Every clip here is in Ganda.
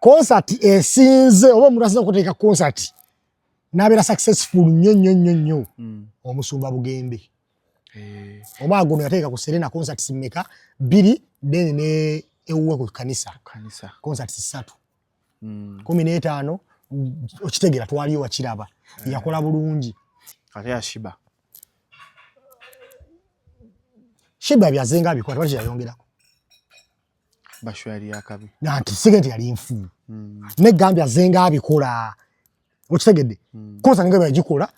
concert esinze oba omuntu asinze okuteeka concert n'abeera successful nnyo omusumba Bugembe. Omwaka guno yateeka ku Serena concert mmeka 2 then ne ewuwe ku kanisa concert 3 15 okitegera twaliyo wakiraba yakola bulungi ate yashiba byazenga abikola twali yayongerako basho yali yakabi nanti sigenti yali nfu ne Gambia zenga abikola okitegedde concert nga yagikola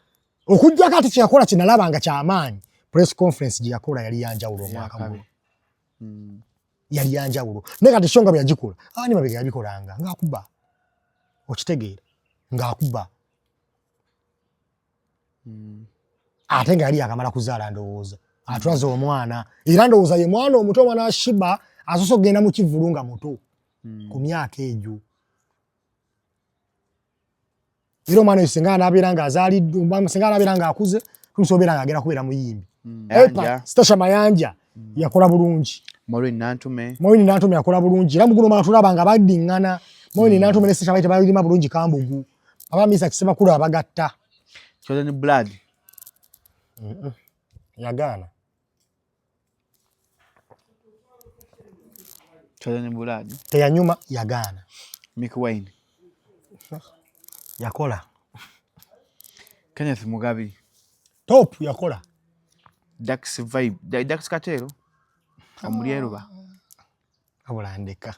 okujja kati kyakola kinalabanga kyamaanyi press conference gye yakola yali yanjawulo omwaka guno yali yanjawulo ne kati shonga byagikola ani mabega yabikolanga ngaakuba okitegeera ngaakuba ate nga yali yakamala kuzaala ndowooza atwaza omwana era ndowooza ye mwana omuto omwana ashiba asoso genda mu kivulunga muto ku myaka egyo era omwana oyo anabeera nga azaalidde singa anabeera nga akuze tumusobeera nga agenda kubeera muyimbi Stasha Mayanja yakola bulungi Maureen Nantume yakola bulungi era muguno mwana tulaba nga baddiŋŋana Maureen Nantume ne Stasha Mayanja balima bulungi Kambugu abamisa Kisemakulu abagatta Chosen Blood yagaana Chosen Blood teyanyuma yagaana Mick Wayne yakola Kenneth Mugabe top yakola Dax Vibe Dax Katero amulieruba abulandika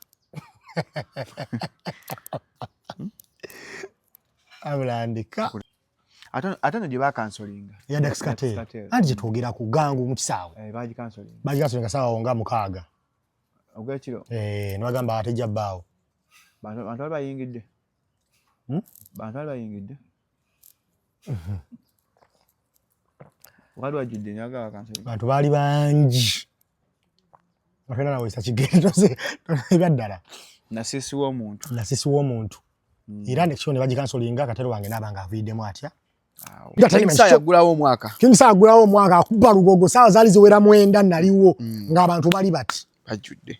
abulandika atano gye bakansolinga ya Dax Katero anje twogera ku gangu mu kisaawe baji kansolinga sawa nga mukaaga ogwekiro nibagamba atejja bbaawo bantu bayingidde bantu bayingidde wali wajudde nyaga kansolinga bantu baali bangi afena nawe sakigendo ebyaddala nasisi w'omuntu era nekisho ne baji kansolinga Katero wange nabanga aviddemu atya King Saa yagulawo omwaka akuba lugogo saawa zaali ziwera 9 naliwo ng'abantu bali bati bajjudde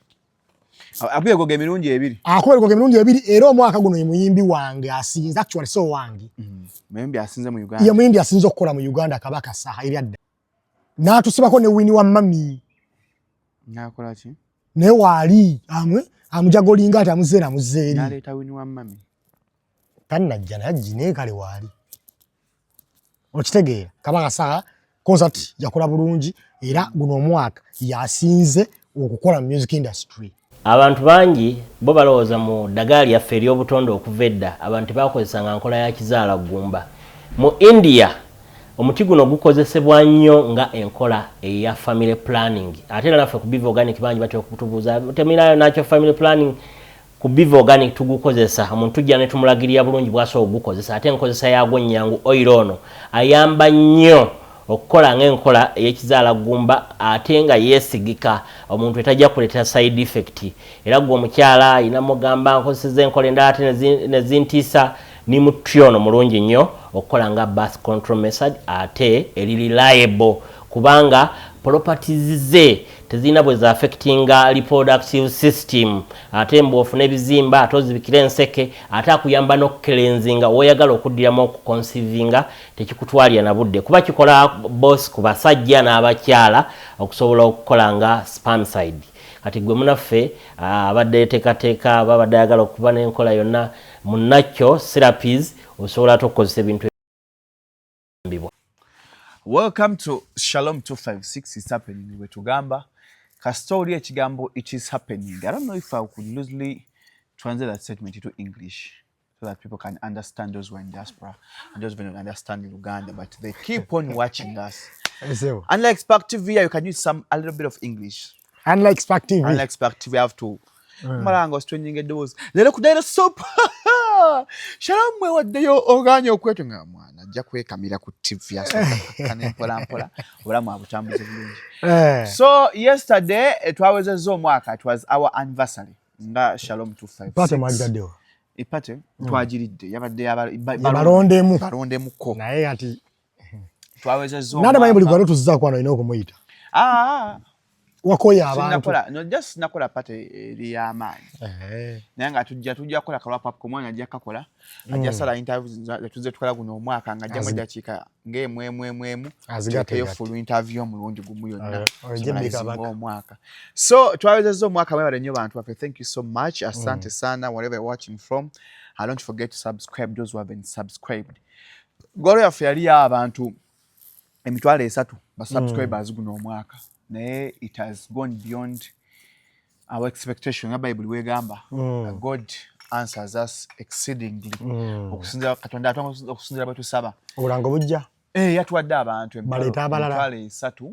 akuyegoga emirundi ebiri era omwaka guno ye muyimbi wange asinze actually so wange muyimbi asinze mu Uganda ye muyimbi asinze okukola mu Uganda Kabaka Saha ebyadda n'atusibako ne Winnie Wamami nakola ki ne wali amujagolinga ati amuzeera muzeeri naleeta Winnie Wamami kannajja najji naye kale wali okitegeera Kabaka Saha concert yakola bulungi era guno omwaka yasinze okukola mu music industry. Abantu bangi bo balowooza mu ddagala lyaffe ery'obutonde okuva edda abantu bakozesanga nkola ya kizaala ggumba. Mu India omuti guno gukozesebwa nnyo nga enkola eya family planning. Ate era naffe ku Biva Organic bangi batya okutubuuza temirayo nakyo family planning ku Biva Organic tugukozesa omuntu tujja ne tumulagirira bulungi bw'asobola ogukozesa ate enkozesa yagwo nnyangu oil ono ayamba nnyo okukola ng'enkola ey'ekizaala ggumba ate nga yeesigika omuntu etajja kuleeta side effect era gwe omukyala ayina mugamba nkozeseza enkola endala ate nezintiisa ni mutyo ono mulungi nnyo okukola nga birth control method ate eri reliable kubanga properties ze tezina bwe za affectinga reproductive system ate mbwofuna ebizimba ate ozibikira enseke ate akuyamba n'okukelenzinga woyagala okuddiramu okuconceivinga tekikutwalira na budde kuba kikola boss ku basajja n'abakyala okusobola okukola nga spermicide kati gwe munaffe abadde yeteekateeka babadde ayagala okuba n'enkola yonna munakyo therapies osobola ate okukozesa ebintu ebibwa. Welcome to Shalom 256 is happening with Ugamba. Kastori ekigambo it is happening. I don't know if I could loosely translate that statement into English so that people can understand those who are in diaspora and those who don't understand Uganda, but they keep on watching us. Unlike Spark TV, you can use a little bit of English. Unlike Spark TV, you have to. Marango stringing a dose. Lelo kudera soap. Shalom mwe waddeyo oganya okwetu nga mwana ajja kwekamira ku TV asokane mpola obulamu abutambuze bulungi. So yesterday twawezezza omwaka, it was our anniversary nga Shalom 256. Pate mwagaddewo. Ipate twagiridde yabadde balondemuko naye ati twawezezza nada manyi buli gwalo tuzza kwano ino okumuyita. wakoya abantu just nakola pate eri y'amaanyi naye nga tujja kukola kalwa popcorn mwana ajja kakola ajja sala interviews tuze tukola guno omwaka nga ajja mu dakiika ng'emu azigateyo full interview omulundi gumu yonna omwaka. So twawezezza omwaka mwebale nnyo bantu baffe. Thank you so much. Asante sana wherever you're watching from. Don't forget to subscribe those who haven't subscribed. Golo yaffe yali y'abantu emitwalo 3 ba subscribers guno omwaka. Naye it has gone beyond our expectation. Bible wegamba God answers us exceedingly. Okusinzira Katonda atwanga okusinzira bwe tusaba. Obulango bujja. Yatuwadde abantu emitwalo 3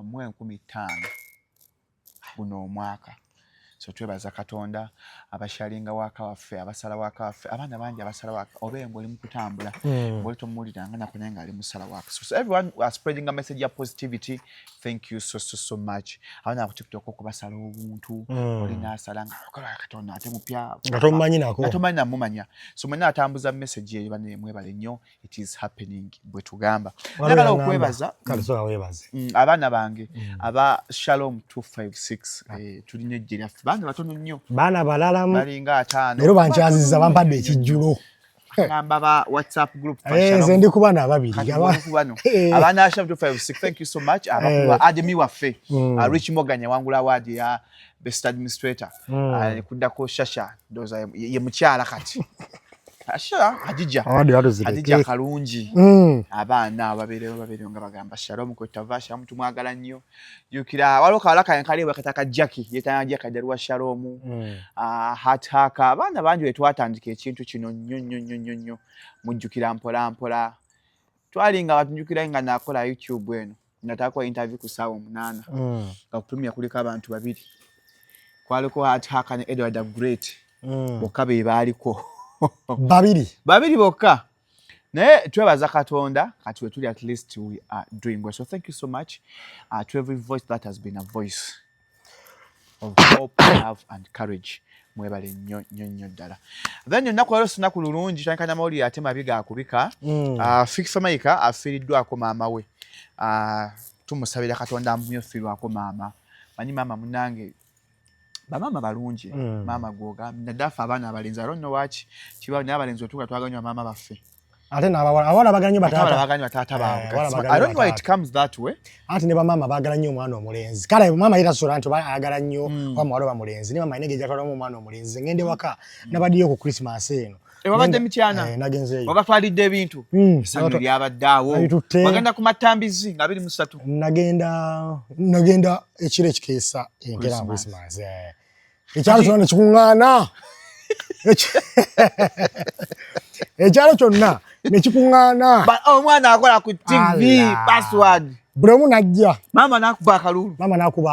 mu 15 guno omwaka. So twebaza Katonda abashalinga waka waffe abasala waka waffe abaana bangi abasala waka obengo oli mukutambula oli tomuliranga nako naye nga ali musala waka. So everyone are spreading a message of positivity. Thank you so much. Abaana ku TikTok okubasala obuntu oli nasalanga okola Katonda ate mupya ngatomanyi namumanya. So mwenna atambuza message eyo bane mwebale nnyo. It is happening bwe tugamba. Nagala okwebaza kalisola webaze abaana bange aba Shalom 256 tulinye jjira bana batono nnyo bana balala balinga 5 lero bankyaziza bampadde ekijjulo ngamba ba WhatsApp group nze ndi kubana ababiri abana Shalom 256. Thank you so much. Abakuba ademi waffe Rich Moganya wangula award ya best administrator kuddako Shasha doza ye mukyala kati Asha Hadija kalungi abaana ababereyo nga bagamba Shalom ko tavasha mtu mwagala nnyo yukira waloka alaka yankaliwe kataka Jackie yetanya Jackie dalwa Shalom hataka abaana bangi wetwatandika ekintu kino nnyo mujjukira mpola twalinga batunjukira nga nakola YouTube eno nataka interview ku sawa 8 nga premier kulika abantu babiri kwaliko hataka ne Edward Great bokabe baliko babiri bokka naye twebaza Katonda kati we tuli at least we are doing well. So thank you so much to every voice that has been a voice of hope, love and courage. Mwebale nnyo ddala. Then nnaku lero sinaku lulungi twankanya mawulire ate mabi gaakubika. Fix Maika afiiriddwako maama we. Tumusabira Katonda amumyofiirwako maama. Manyi maama munange bamama balungi mama goga nadafa abaana abalenzi I don't know watch kiba n'abalenzi otuka twaganywa mama baffe ate n'abawala baganywa batata baabwe. I don't know why it comes that way. Ate ne bamama bagala nnyo omwana omulenzi kale mama yita sola nti bagala nnyo bamwalo bamulenzi ne mama inege jatwala omwana omulenzi ngende waka nabadiyo ku Christmas eno wabadde mityana nagenzeeyo wabatwalidde ebintu esanyu lyabaddeawo bagenda ku matambizi nga 23 nagenda ekiro ekikeesa enkera Christmas ekyalo kyonna kikuŋŋaana ekyalo kyonna ne kikuŋŋaana omwana akola ku TV password buli omu najja mama nakuba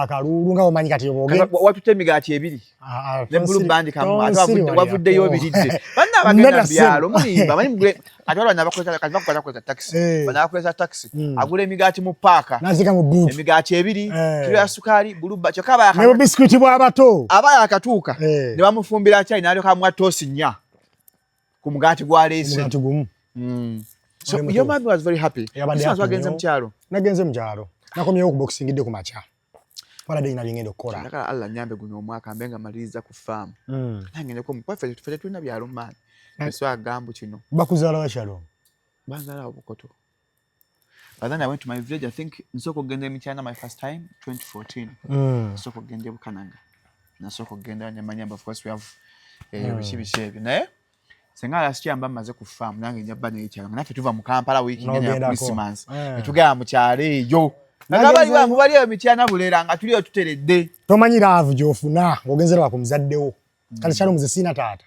akalulu nga omanyi kati watute emigaati ebiri ne blue band kamu wavuddeyo obiridde banna abagenda byalo muyimba manyi mugule atwala nabakweza taxi banakweza taxi agula emigaati mu paaka nazika mu boot emigaati ebiri kilo ya sukali blue band kyokaba ne biscuit bw'abato abaya akatuuka ne bamufumbira chai nalyo kamwa tosi nya ku mugaati gwa lesi So your mother was very happy. Nagenze mu kyalo. Nakomyewo ku boxingidde ku macha. Wala de nabingendo kola. Ndaka Allah nyambe guno omwaka mbenga maliriza ku farm. Nangende ko mukwafe tufete tulina byalo man. Eso agambu kino. Bakuzala wa Shalom. Banzala obukoto. But then I went to my village. I think nsoko gende michana my first time 2014. Nsoko gende bukananga. Nasoko gende nyamanyamba of course we have bishibishebi. Ne? Senga last year maze ku farm nange njaba ne cyangwa nafe tuva mu Kampala week ngene ya Christmas etugera mu cyale yo nagabali ba mubali emityana bulera nga tuli otuteredde tomanyi love jofuna ngogenzera ku mzaddewo kale Shalom ze sina tata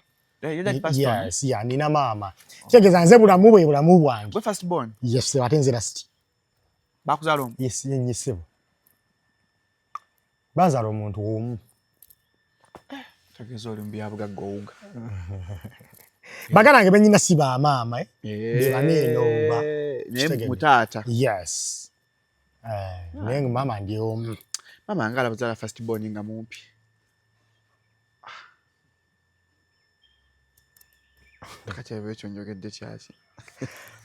yes ya nina mama kyegeza nze bulamu bwange we first born yes batenze last bakuzalo yes yenyisebo bazalo omuntu omu tagezo limbi abuga gouga bagala ngebe nyina siba mama beba neno ba ne mutata yes nenga mama ndio mama ngala bazala first born nga mumpi kati ebyo kyonjogedde kyaki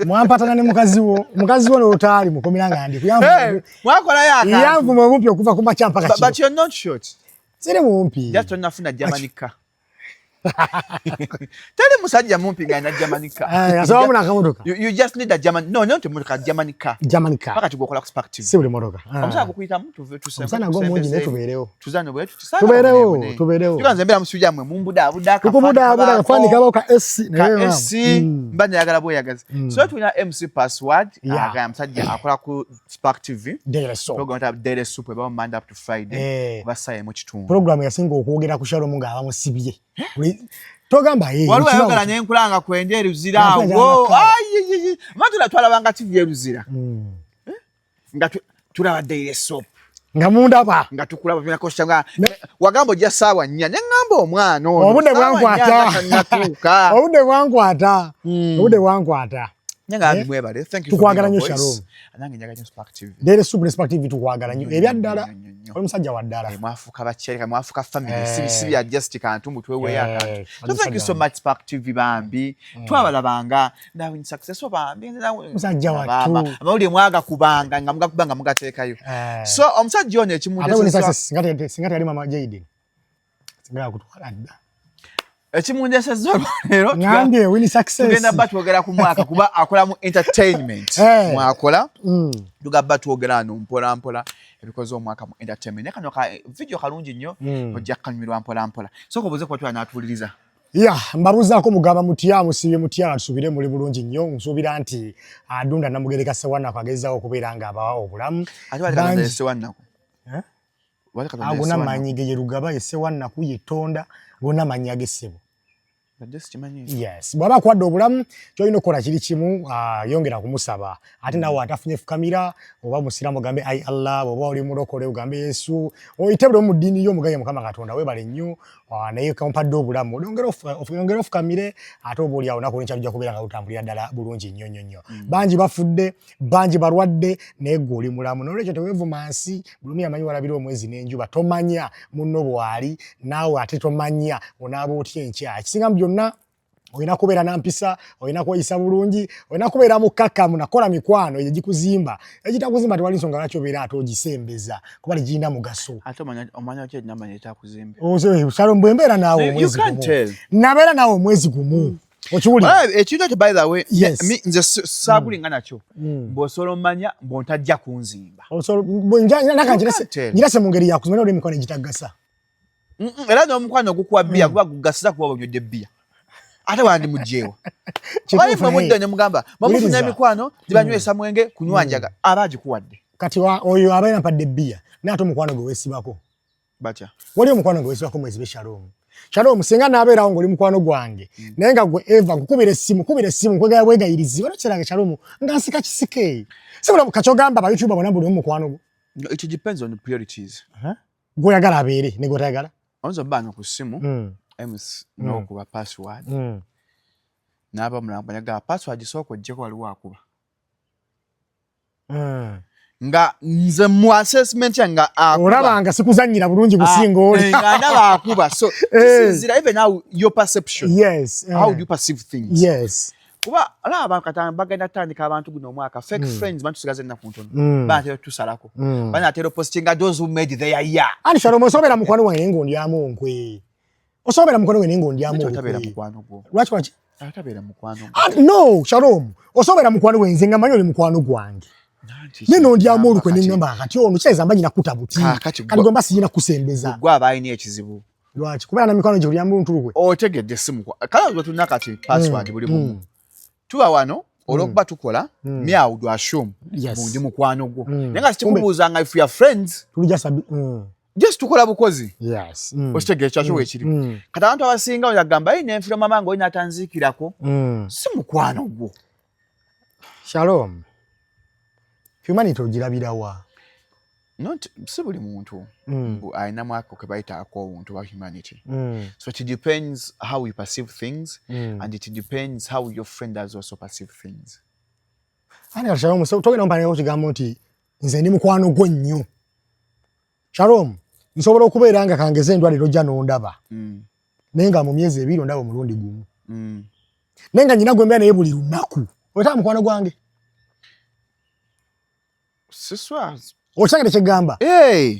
Mwampatana ne mukazi wo n'otali mukomiranga ndi Hey, mwakola yaka. Yanvu mumpi okuva ku macha mpaka But you're not short. Sire mumpi. Just onafuna Jamanica. Tell musajja mumpi ngana Jamanica. Asawa muna kamotoka. You just need a German. No, not mutoka Jamanica. Jamanica. Paka tugokola ku spark TV. Si buli motoka. Omusaka kukuyita muntu tuseme. Omusana ngo mungi ne tuberewo. Tuzano bwe tuberewo. Tukanze mbera musujja mwe mumbuda Kubuda kafani kaba ka SC ka SC mbanya yagala bwe yagaza. So tuna MC password aga musajja akola ku Spark TV. Daily Soap. Program ta Daily Soap eba Monday up to Friday. Basaye mu kitundu. Program yasinga okwogera ku Shalom nga abamusibye. Togamba waliwo ayogala n'enkulanga kwenda eruzira awo matula twalabanga TV eruzira nga tulaba Daily Soap nga mundaba nga tukulaba pina kosta nga wagambo ja sawa nnya ngamba omwana obudde bwankwata nyanga mwebale thank you tukwagala nnyo Shalom anange nyaga nnyo Spark TV Daily Soap ne Spark TV tukwagala nnyo ebyaddala oli musajja wa ddala mwafuka bakyereka mwafuka family sibi ya just kantu mutwe we yaka so thank you so much Spark TV bambi twabalabanga ndawe ni success bambi musajja watu amawuli mwaga kubanga nga mugakubanga mugateekayo so omusajja ono ekimundesa singati ali mama Jaden singala kutwala dda ekimundesa zolo lero ngambye win success tugenda batwogera ku mwaka kuba akola mu entertainment mwakola tugabba twogera no mpola mpola ebikoze omwaka mu entertainment nekano ka video kalungi nnyo ojja kanyumirwa mpola mpola so kobuze kwa twana atuliriza mbabuzaako mugamba mutya musibye mutya tusubire muri bulungi nnyo nsubira nti adunda namugereka sewanna kwagezaawo okubeera nga abawa obulamu ate sewanna agona manyi ge Rugaba sewanna ku yetonda gona manyi agesebo yes bwaba kwadde obulamu kyolina okukola kiri kimu yongera kumusaba ate nawe atafunye fukamira oba musiramu gambe ai Allah oba oli mulokole ugambe Yesu oyitebule mu ddiini yo mugaye Mukama Katonda webale nnyo naye kampadde obulamu ongera ofukamire ate oba oli awo nako nekyalujja kubeera nga lutambulira ddala bulungi nnyo nnyo nnyo bangi bafudde bangi balwadde naye gwe oli mulamu n'olwekyo teweevuma nsi bulumi amanyi walabira omwezi n'enjuba tomanya munno bwali naawe ate tomanya onaaba otya enkya ekisinga mu byonna oyina kubeera nampisa oyina kweyisa bulungi oyina kubeera mukkakkamu nakola mikwano egyo gikuzimba egitakuzimba tewali nsonga lwaki obeera ate ogisembeza kuba ligirina mugaso ate omanya ki namanya etakuzimba Shalom bwe mbeera naawe omwezi gumu nabeera naawe omwezi gumu okiwulira ekintu ekyo by the way nze saagulinga nakyo bw'osobola omanya mbw'ontajja kunzimba ngirase mu ngeri yakuzimba oli emikono egitagasa era n'omukwano ogukuwa bbiya kuba gugasira kuba onywedde bbiya ate wandi mujjeewa wali mwe mudde ne mugamba mamufuna emikwano gibanywesa mwenge kunywa njaga aba agikuwadde kati oyo abaina mpadde bbiya naate omukwano gwe weesibako batya wali omukwano gwe weesibako mwezi Shalom singa nabeerawo ng'oli mukwano gwange naye nga gwe Eva nkukubira essimu nkwegaya bwegayirizi wali kiranga Shalom nga nsika kisike sibula kakyogamba abayutuba bonna buli mukwano gwo it depends on the priorities gw'oyagala abeere ne gw'otayagala oyinza obbaanga ku ssimu ms n'okuba password n'aba mulamba yagala password sooka oggyeko waliwo akuba nga nze mu assessment nga olabanga sikuzannyira bulungi kusinga oli nga ndaba akuba so this is even how your perception how do you perceive things kuba alaba katanga bagenda tandika abantu guno omwaka fake friends bantu sigaze na kuntono bantu tusalako banatero postinga those who made their year ani Shalom osobera mukwano wange ng'ondyamu nkwe osobera mukwano wange ng'ondyamu nkwe otabera mukwano gwo lwaki atabera mukwano no Shalom osobera mukwano wenze nga manyi oli mukwano gwange nino ndyamu olukwe n'engamba kati ono kyeza mbanyina kutabuti kati gomba siyina kusembeza gwa abayini ekizibu lwaki kubeera na mikwano gye olyamu ntulukwe otegedde simu kala gwe tulina kati password buli bumu tuba wano olwokuba tukola meow do assume bundi mukwano gwo naye nga sikikubuuzanga if you are friends just tukola bukozi okitegere kyakyo weekiri kati abantu abasinga oyagamba yi nenfira mama nga olina atanziikirako si mukwano gwo Shalom humanity ogirabirawa si buli muntu alinamu ako ke bayitaako obuntu bwa humanity so it depends how you perceive things and it depends how your friend does also perceive things Shalom togenda mpaneko kigambo nti nze ndi mukwano gwo nnyo Shalom nsobola okubeera nga kangeze endwaliro ojja n'ondaba naye nga mu myezi 2 ondaba omulundi gumu naye nga nyina gwe mbeera naye buli lunaku Weta mukwano gwange. Siswa. Ochagala kyegamba.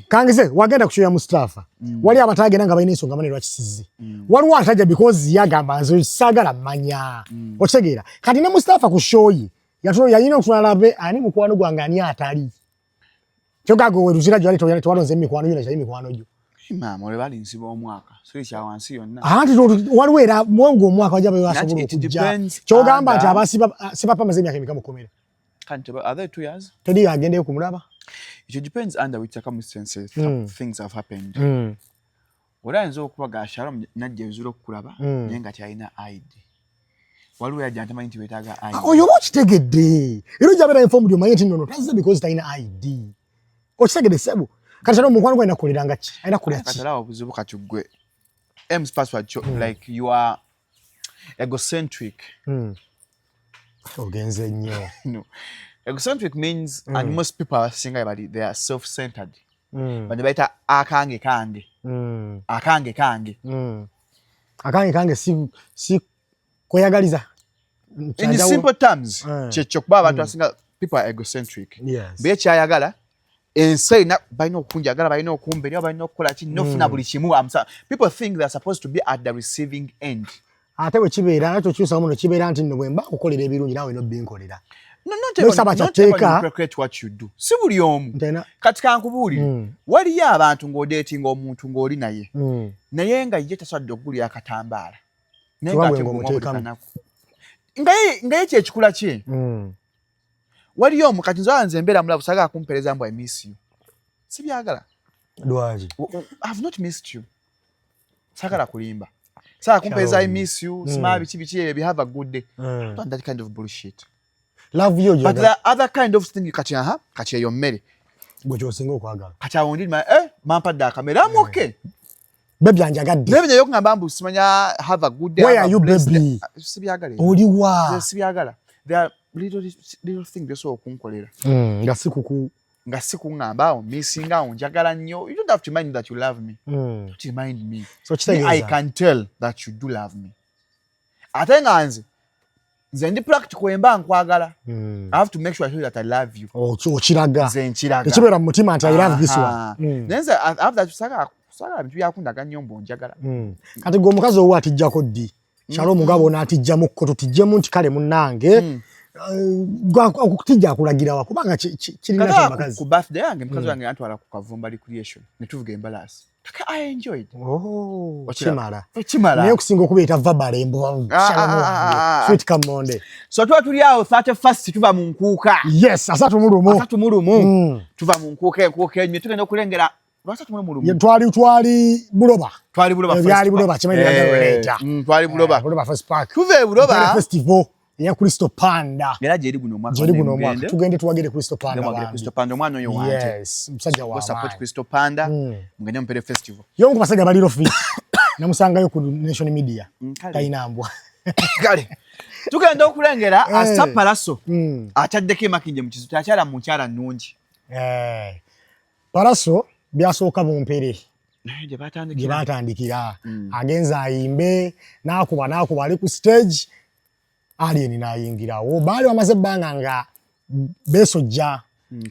Kangize wagenda kushoya Mustafa. Wali abatage nanga bayina ensonga manero akisizi. Waliwo ataja because yagamba nzo sagala manya. Otegeera. Kati ne Mustafa kushoyi. Yatulo yayina okutwalabe ani mukwano gwange ani atali. Kyogago weruzira jwali toyale twalonze mikwano yona kyayi mikwano jo. Mama ole bali nsiba omwaka. So kya wansi yonna. Anti waliwo era mwongo omwaka wajabe wasobola okujja. Kyogamba nti abasiba sibapa mazemi yake mikamukomera. Kanti are there 2 years? Tedi agende kumulaba. It depends under which circumstances things have happened. Oranzo okuba gashara najje bizuro okulaba nenga tyalina ID. Waliwo yajja ntamanyi nti wetaaga ID. Oyo okitegedde. Era ojabera informed omanyi nti nono tazize because talina ID. Okitegedde sebo. Kati no mukwano gwe nakoleranga ki? Aina kolera ki? Katala obuzibu katugwe. M's password like you are egocentric. Ogenze nnyo. No. Egocentric means and most people are saying about it, they are self-centered. But they better akange kange. Akange kange. Akange kange si koyagaliza. In simple terms, chechokuba abantu asinga people are egocentric. Yes. Be kyayagala ense na bayina okunjagala bayina okumbera bayina okukola ki nofuna buli kimu. People think they are supposed to be at the receiving end. Ate we kibeera nakyo kyusa muno kibeera nti nno bwemba okukolera ebirungi nawe no binkolera. No, not everyone what you do. Si buli omu. Kati kankubuulire. Waliyo abantu ng'odeetinga omuntu ng'oli naye. Naye nga ye tasobodde okugulira akatambaala. Naye nga ye kyekikula kye. Waliyo omu kati nze nze mbeera mulabu sagala kumpereza mbu I miss you. Si byagala. Lwaki? I've not missed you. Sagala kulimba. Sagala kumpereza I miss you. Smile biki have a good day. Don't that kind of bullshit. Love you. But there are other kind of things kati yo mmere. Gwe singo kwagala. Kati awundi mampadde akamera. I'm okay. Baby anjagadde. Baby nyo ngamba mbu simanya have a good day. Where are you baby? Sibyagala. Oli wa. Sibyagala. There are little things byoso okunkolera. Nga sikuku. Nga sikungamba awo missinga awo njagala nnyo. You don't have to mind that you love me. Don't remind me. So I can tell that you do love me. Ate nga nze ndi practical emba nkwagala. I have to make sure that I love you. Okiraga. Nze nkiraga. Ekibera mu mutima nti I love this one. Nenze after sagala bintu byakundaga nnyo mbo njagala. Kati gwe omukazi owo atijjako ddi. Shalom ngabo n'atijjamu ko tutijjemu nti kale munnange. Okutijja akulagira wa kubanga kirina kyamakazi. Ku birthday yange mukazi wange yantwala ku Kavumba recreation. Ne tuvuga embalasi. I enjoyed. Chimala. Naye okusinga okubeeta vabale embo. Sweet Kamonde. So tuli awo 31st tuva mu nkuuka. Yes, asatu mulumu. Tuva mu nkuuka enye tugenda okulengera basatu mulumu. Twali Buloba. Twali Buloba. Byali Buloba kimanyi later. Twali Buloba. Buloba First Park. Tuve Buloba. Festival ya Crystal Panda. Era jeri guno mwaka. Tugende tuwagere Crystal Panda. Crystal Panda omwana oyo wanje. Yes, musajja wa. Support Crystal Panda. Mugende mpere festival. Yongo basajja baliro fit. Namusangayo ku Nation Media. Kayinambwa. Kale. Tugenda okulengera asapalaso. Ataddeko makinje mu kizu akyala mu kyala nnungi. Paraso byasooka bumpere. Gye batandikira. Agenza ayimbe n'akuba ali ku stage. Alien n'ayingirawo. Baali bamaze ebbanga nga beesojja.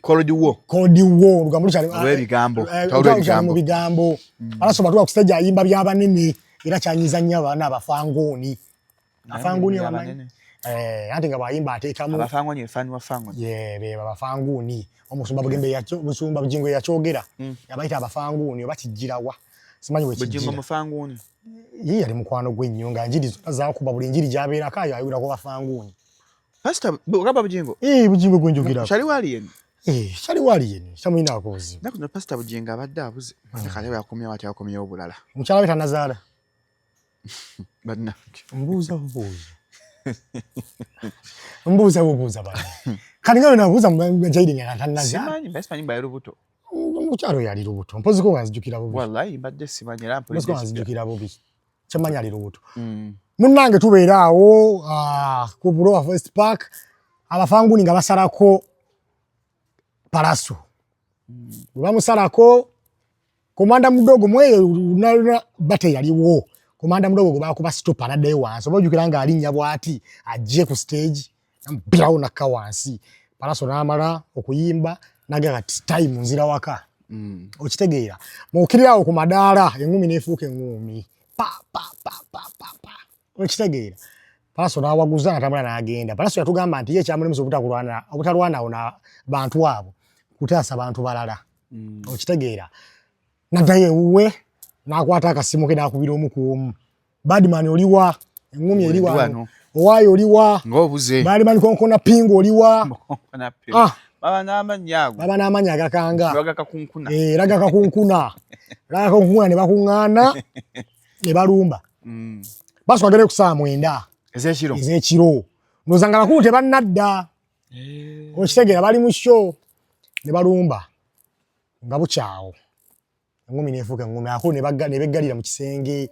Cold War. Lugambo lukyali. Olw'ebigambo. Mu bigambo. Paraso batuwa ku stage ayimba by'abanene era kyanyiza nnyo abaana abafangooni. Afangooni abamanyi. Ate nga bwayimba ateekamu. Abafangooni efani wafangooni. Beba abafangooni. Omusumba Bugingo yakyogera. Yabayita abafangooni oba kijjirawa. Simanyi we kijjira. Bugingo mufangooni. Ye yali mukwano gw'ennyo nga njiri zonna zaakuba buli njiri gy'abeerako ayo ayogera ku bafangooni. Pastor ogamba Bugingo? Bugingo gwe njogera. Kyali wali yeni? Kyali wali yeni. Kyamulinaako buzibu. Nakuno Pastor Bugingo abadde abuze. Kale yakomyewo ati yakomyewo bulala. Mukyala we tannazaala. Bannange. Mbuuza bana. Kati nga wenabuuza Jaidi nga tannazaala. Simanyi mba lubuto. Mukyalo yali lubuto. Mpoziko nga nzijukira bubi. Wallahi mbadde simanyi era mpoziko. Mpoziko nga nzijukira bubi. Kyamanyi ali lubuto. Munnange tubeera awo ku Buloba First Park. Abafangooni nga basalako Paraso. Bamusalako komanda mudogo mweyo naluna bate yaliwo. Komanda mudogo gwe bakuba stop anaddeyo wansi. Oba ojjukira nga alinnya bw'ati ajje ku stage mpirawo nakka wansi Palaso n'amala okuyimba naga time nzira waka okitegeera mukirirawo ku madaala engumi neefuuka engumi pa okitegeera Palaso n'awaguza natambula n'agenda Palaso yatugamba nti ye kyamulemesa obutalwana na bantu abo kutaasa bantu balala okitegeera naddayo ewuwe n'akwata akasimu ke n'akubira omu ku omu Badman oliwa engumi eriwa owaayo oliwa ng'obuze Badman konkona pingo oliwa baba n'amanya agakanga raga kakunkuna ne bakuŋŋaana ne balumba Palaso agende ku saa 9 ez'ekiro ndowooza nga bakulu tebannadda okitegeera bali mu show ne balumba nga bukyawo engumi neefuuka engumi akulu ne beggalira mu kisenge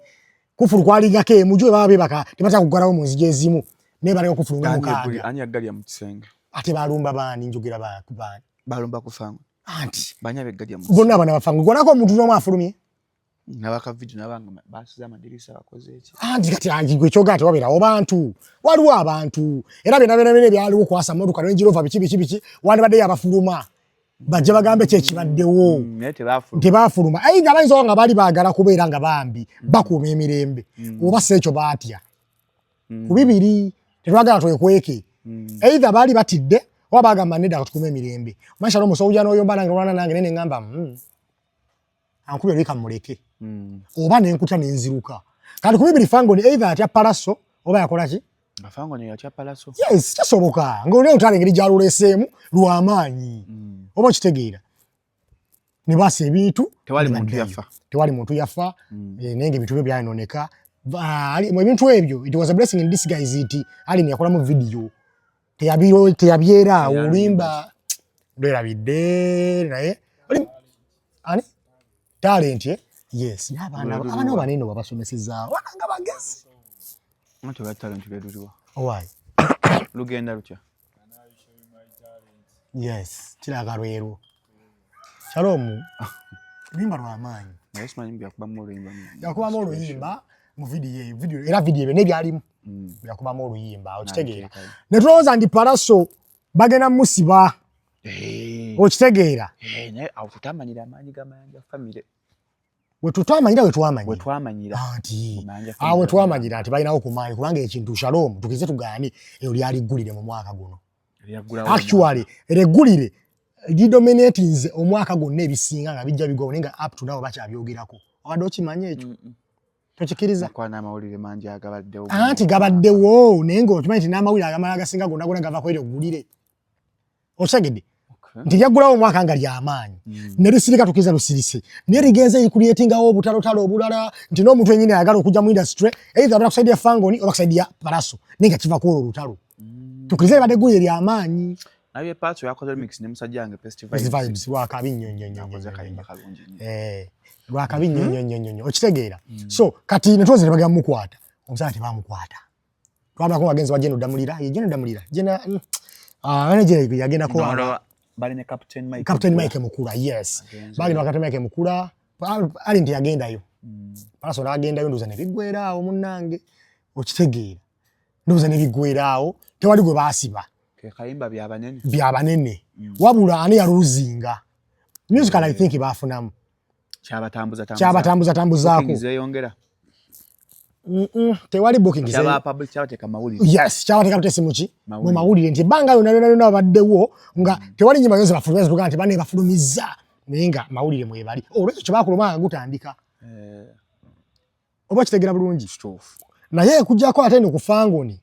kufulu kwalingako emujwe baba bebaka tebataka kuggalawo mu nzigi ezimu naye baleka okufulu nga mukaaga ani yaggalira mu kisenge ate balumba baani njogera baani balumba kufangu anti banya beggalira mu bonna abana bafangu gonako omuntu n'omu afulumye nabaka video nabanga basiza amadirisa bakoze eki anti kati gwe kyoga ate wabeerawo bantu waliwo abantu era bena byaliwo kwasa motoka n'enjirova biki wandibaddeyo abafuluma bajja bagambe kyekibaddewo tebaafuluma nga bayinza nga bali baagala kubeera nga bambi bakuuma emirembe oba si ekyo baatya ku bibiri tetwagala twekweke either baali batidde oba bagamba nedda tukuuma emirembe omanyisa n'omusowuja n'oyomba nange olwana nange naye neŋŋamba ankubye olika muleke oba nenkuta nenziruka kati ku bibiri Fangoni either atya Palaso oba yakola ki Fangoni yatya Palaso yes kyasoboka ng'olina otwala engeri gy'aluleeseemu lw'amaanyi oba okitegeera ne baasa ebintu tewali muntu yafa naye ng'ebintu bye byayonooneka mu ebintu ebyo it was a blessing in disguise iti Allen yakolamu video teyabyera awo oluyimba lwerabidde naye ani talent yes abaana banene babasomesezaawo nga bagezi why lugenda lutya yes kiraga lweru Shalom oluyimba lw'amaanyi yakubamu oluyimba mu video era video ebyo nebyalimu yakubamu oluyimba okitegeera ne tulowooza ndi Palaso bagenda musiba okitegeera awo tutamanyira amaanyi g'amayanja famire wetutwamanyira wetwamanyira nti balinawo ku maanyi kubanga ekintu Shalom tukize tugaane eyo lyali ggulire mu mwaka guno actually ereggulire lidominatinze omwaka gwonna ebisinga nga bijja bigoba naye nga up to now bakyabyogerako obadde okimanya ekyo tokikiriza anti gabaddewo naye ng'okimanyi nti n'amawulire agamala agasinga gonna gava ku eryo ggulire okitegedde nti lyaggulawo omwaka nga ly'amaanyi ne lisirika tukiza lusirise naye ligenze likulietingawo obutalotalo obulala nti n'omuntu wenyini ayagala okujja mu industry either abala kusaidia Fangoni oba kusaidia Palaso naye nga kiva kwolwo olutalo tukiriza libadde eggulire ly'amaanyi naye Palaso yakoze remix ne musajja wange Vibes lwakabi nnyonnyonnyo lwakabi nnyonnyonnyo okitegeera so kati ne tuwoze ne bagamba mukwata omusala tebamukwata twabulako bagenzi wa Jeno Damulira yagenda balina Captain Mike Mukula yes bagenda Captain Mike Mukula ali nti yagendayo Palaso n'agendayo ndowooza ne biggweeraawo munnange okitegeera ndowooza ne biggweeraawo tewali gwe baasiba kayimba byabanene wabula ani yaluzinga musical I think baafunamu kyabatambuzaako tewali booking yes kyabateeka butesi muki mu mawulire nti ebbanga yonna babaddewo nga tewali nyimba yonse bafulumiza tugaa nti banne bafulumiza naye nga mawulire mwebali olwekyo kye baakulumanga gutandika oba kitegeera bulungi naye kujjako ate eno ku Fangoni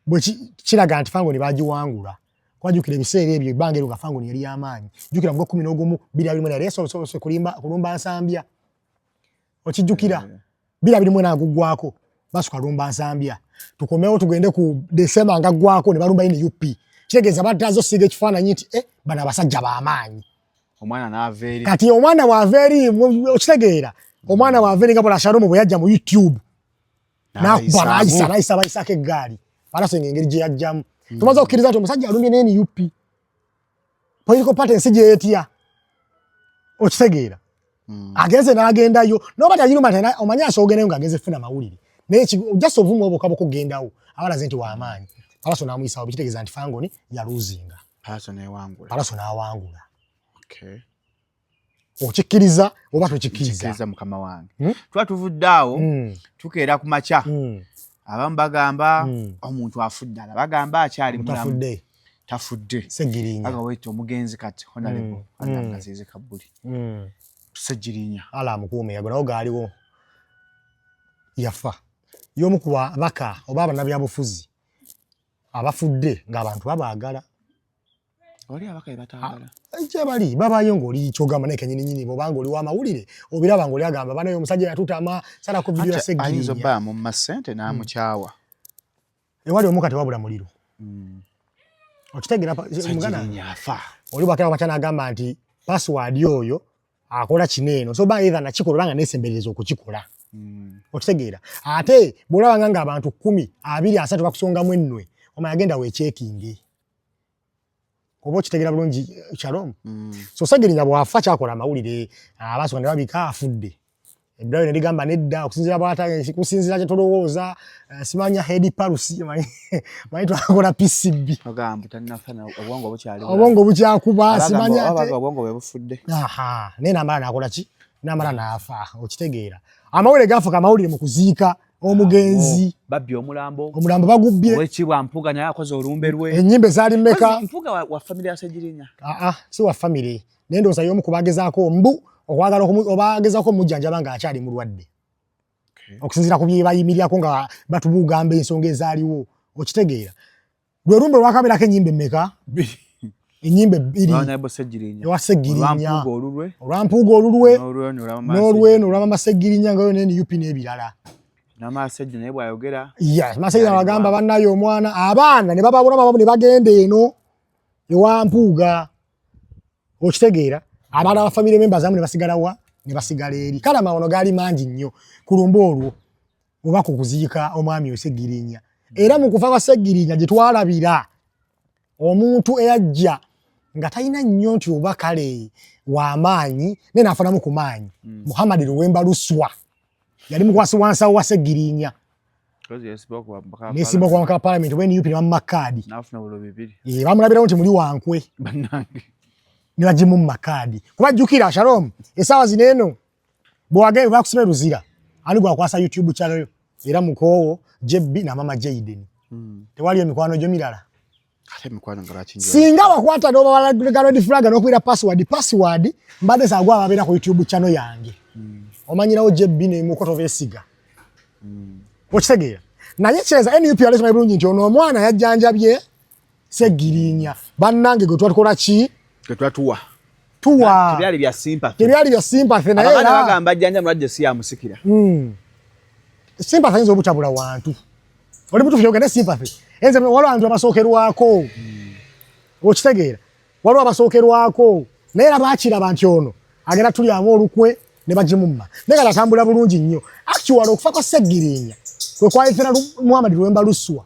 bwe kiraga nti Fangoni bagiwangula kwajjukira ebiseera ebyo ebbanga eryo nga Fangoni yali y'amaanyi jjukira mu 11 2021 yali yasobose kulumba nsambya okijjukira 2021 aguggwako basuka lumba nsambya tukomewo tugende ku December nga gwako ne balumba ine UP kitegeeza batazo siga ekifaananyi nti bana abasajja b'amaanyi omwana n'aveeri kati omwana w'aveeri okitegeera omwana w'aveeri nga bw'ala Shalom bwe yajja mu YouTube n'akuba n'ayisako eggaali Palaso engeri gye yajjamu tumaze okukkiriza nti omusajja alumbye n'eni UP political party ensi gye yeetya okitegeera agenze n'agendayo n'oba tagiruma tena omanyi asobola ogendayo ng'agenze kufuna mawulire naye just obuvumu obwo kaba okugendawo abalaze nti w'amaanyi Palaso n'amuyisa obitegeeza nti Fangoni ya losing. Palaso n'awangula. Okay. Okikkiriza oba tokikkiriza? Kikkiriza mukama wange. Tuba tuvudde awo tukeera ku makya. Abamu bagamba omuntu afudde, bagamba akyali mulamu. Tafudde. Seggirinya. Agawete omugenzi kati honorable Andangazizi Kabuli. Seggirinya. Ala mukuume yago nawo gaaliwo. Yafa. Y'omu ku babaka oba abannabyabufuzi abafudde ng'abantu babaagala. Oli abaka batagala. Ejja bali babayo ng'oli kyogamba naye kenyini bobanga oli w'amawulire obiraba ng'oli agamba banayo omusajja yatutama salako vidiyo ya Seggirinya. Ayinza obba mu masente n'amukyawa. Ewali omu kati wabula muliro. Okitegera mugana afa. Oli bwakera bachana agamba nti password yoyo akola kineeno so ba either nakikola banga nesembereza okukikola. Okitegera ate bwolaba nga abantu 10 2 3 bakusonga mu ennwe omayagenda we checking. Obo kitegera bulungi Shalom. So Seggirinya bwafa kyakola amawulire abaso ne babika afudde. Ebdayo ne ligamba nedda okusinzira bwata kusinzira kye tolowooza simanya head palusi manyi twakola PCB. Bagamba tanafana obwongo bukyali. Obwongo bukyakuba simanya ate. Obwongo bwe bufudde. Aha ne namala nakola ki? Namala nafa okitegeera. Amawulire gafuka amawulire mu kuziika omugenzi. Babbi omulambo. Omulambo bagubbye. Owekibwa Mpuga naye akoze olumbe lwe. Ennyimbe zaali mmeka? Mpuga wa family ya Seggirinya. Si wa family. Nendoza y'omu kubagezaako mbu okwagala obagezaako mujjanjaba nga akyali mulwadde. Okusinziira ku bye bayimiryako nga batubugamba ensonga ezaaliwo. Okitegeera. Lwe lumbe lwakabeerako ennyimbe mmeka? Ennyimbe 2. Ewa Seggirinya. Olwampuuga olulwe. N'olweno olwamama Seggirinya nga yo neni yupi n'ebirala. N'amasejja naye bw'ayogera. Yes, Masejja bagamba bannayo omwana abaana ne bababona babu ne bagenda eno ewa Mpuuga. Okitegeera abaana ba family members amu ne basigala wa ne basigala eri. Kale amawono gaali mangi nnyo ku lumbe olwo oba ku kuziika omwami Seggirinya. Era mu kufa kwa Seggirinya gye twalabira omuntu eyajja nga talina nnyo nti oba kale w'amaanyi ne n'afunamu ku maanyi. Muhammad Luwemba Luswa yali mukwasi wansawo wa Seggirinya. Nesibwa kwa parliament when you pin makadi. Nafuna bulo 2. Bamulabira nti muli wankwe. Bannange. Ne bajimu makadi. Kuba jukira Shalom. Esawa zineno. Bwagere bakusime Luzira. Ani gwakwasa YouTube channel yo. Era mukowo Jebbi na mama Jaden. Tewali emikwano gyo mirala. Ate emikwano ngalakinjo. Singa wakwata no bala red flag n'okwira password mbade sagwa babera ku YouTube channel yange. Omanyirawo Jebbi ne mukoto vesiga. Okitegeera. Naye kyeza NUP alesema bulungi nti ono omwana yajjanjabye Seggirinya. Bannange gwe twatukola ki? Gwe twatuwa. Tuwa. Tebyali bya sympathy. Tebyali bya sympathy naye abana bagamba jjanja mulajje si amusikira. Sympathy nzo obutabula wantu. Oli mutu fyogende sympathy. Enze waliwo abantu abasookerwako. Okitegeera. Waliwo abasookerwako. Naye abaakira abantu ono agenda tulyamu olukwe ne bagimumma. Naye atambula bulungi nnyo. Actually okufa kwa Seggirinya kwe kwayifera Muhammad Luwemba Luswa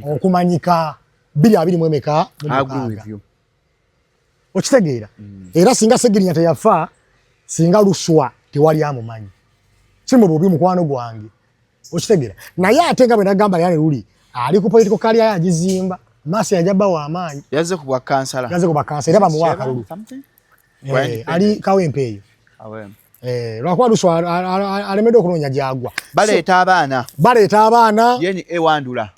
okumanyika 20 emeka mu okitegeera. Era singa Seggirinya teyafa singa Luswa tewali amumanyi. Simu bobi mukwano gwange. Okitegeera. Naye ate nga bwe nagamba yale luli ali ku political career yagizimba Masi yajaba wa amaanyi. Yaze ku bakansala. Yaze ku bakansala era bamuwa akalulu. Ali Kawempe eyo. Lwakwa Luswa alemedde okunoonya gyagwa. Baleeta abaana. Yeni ewandula.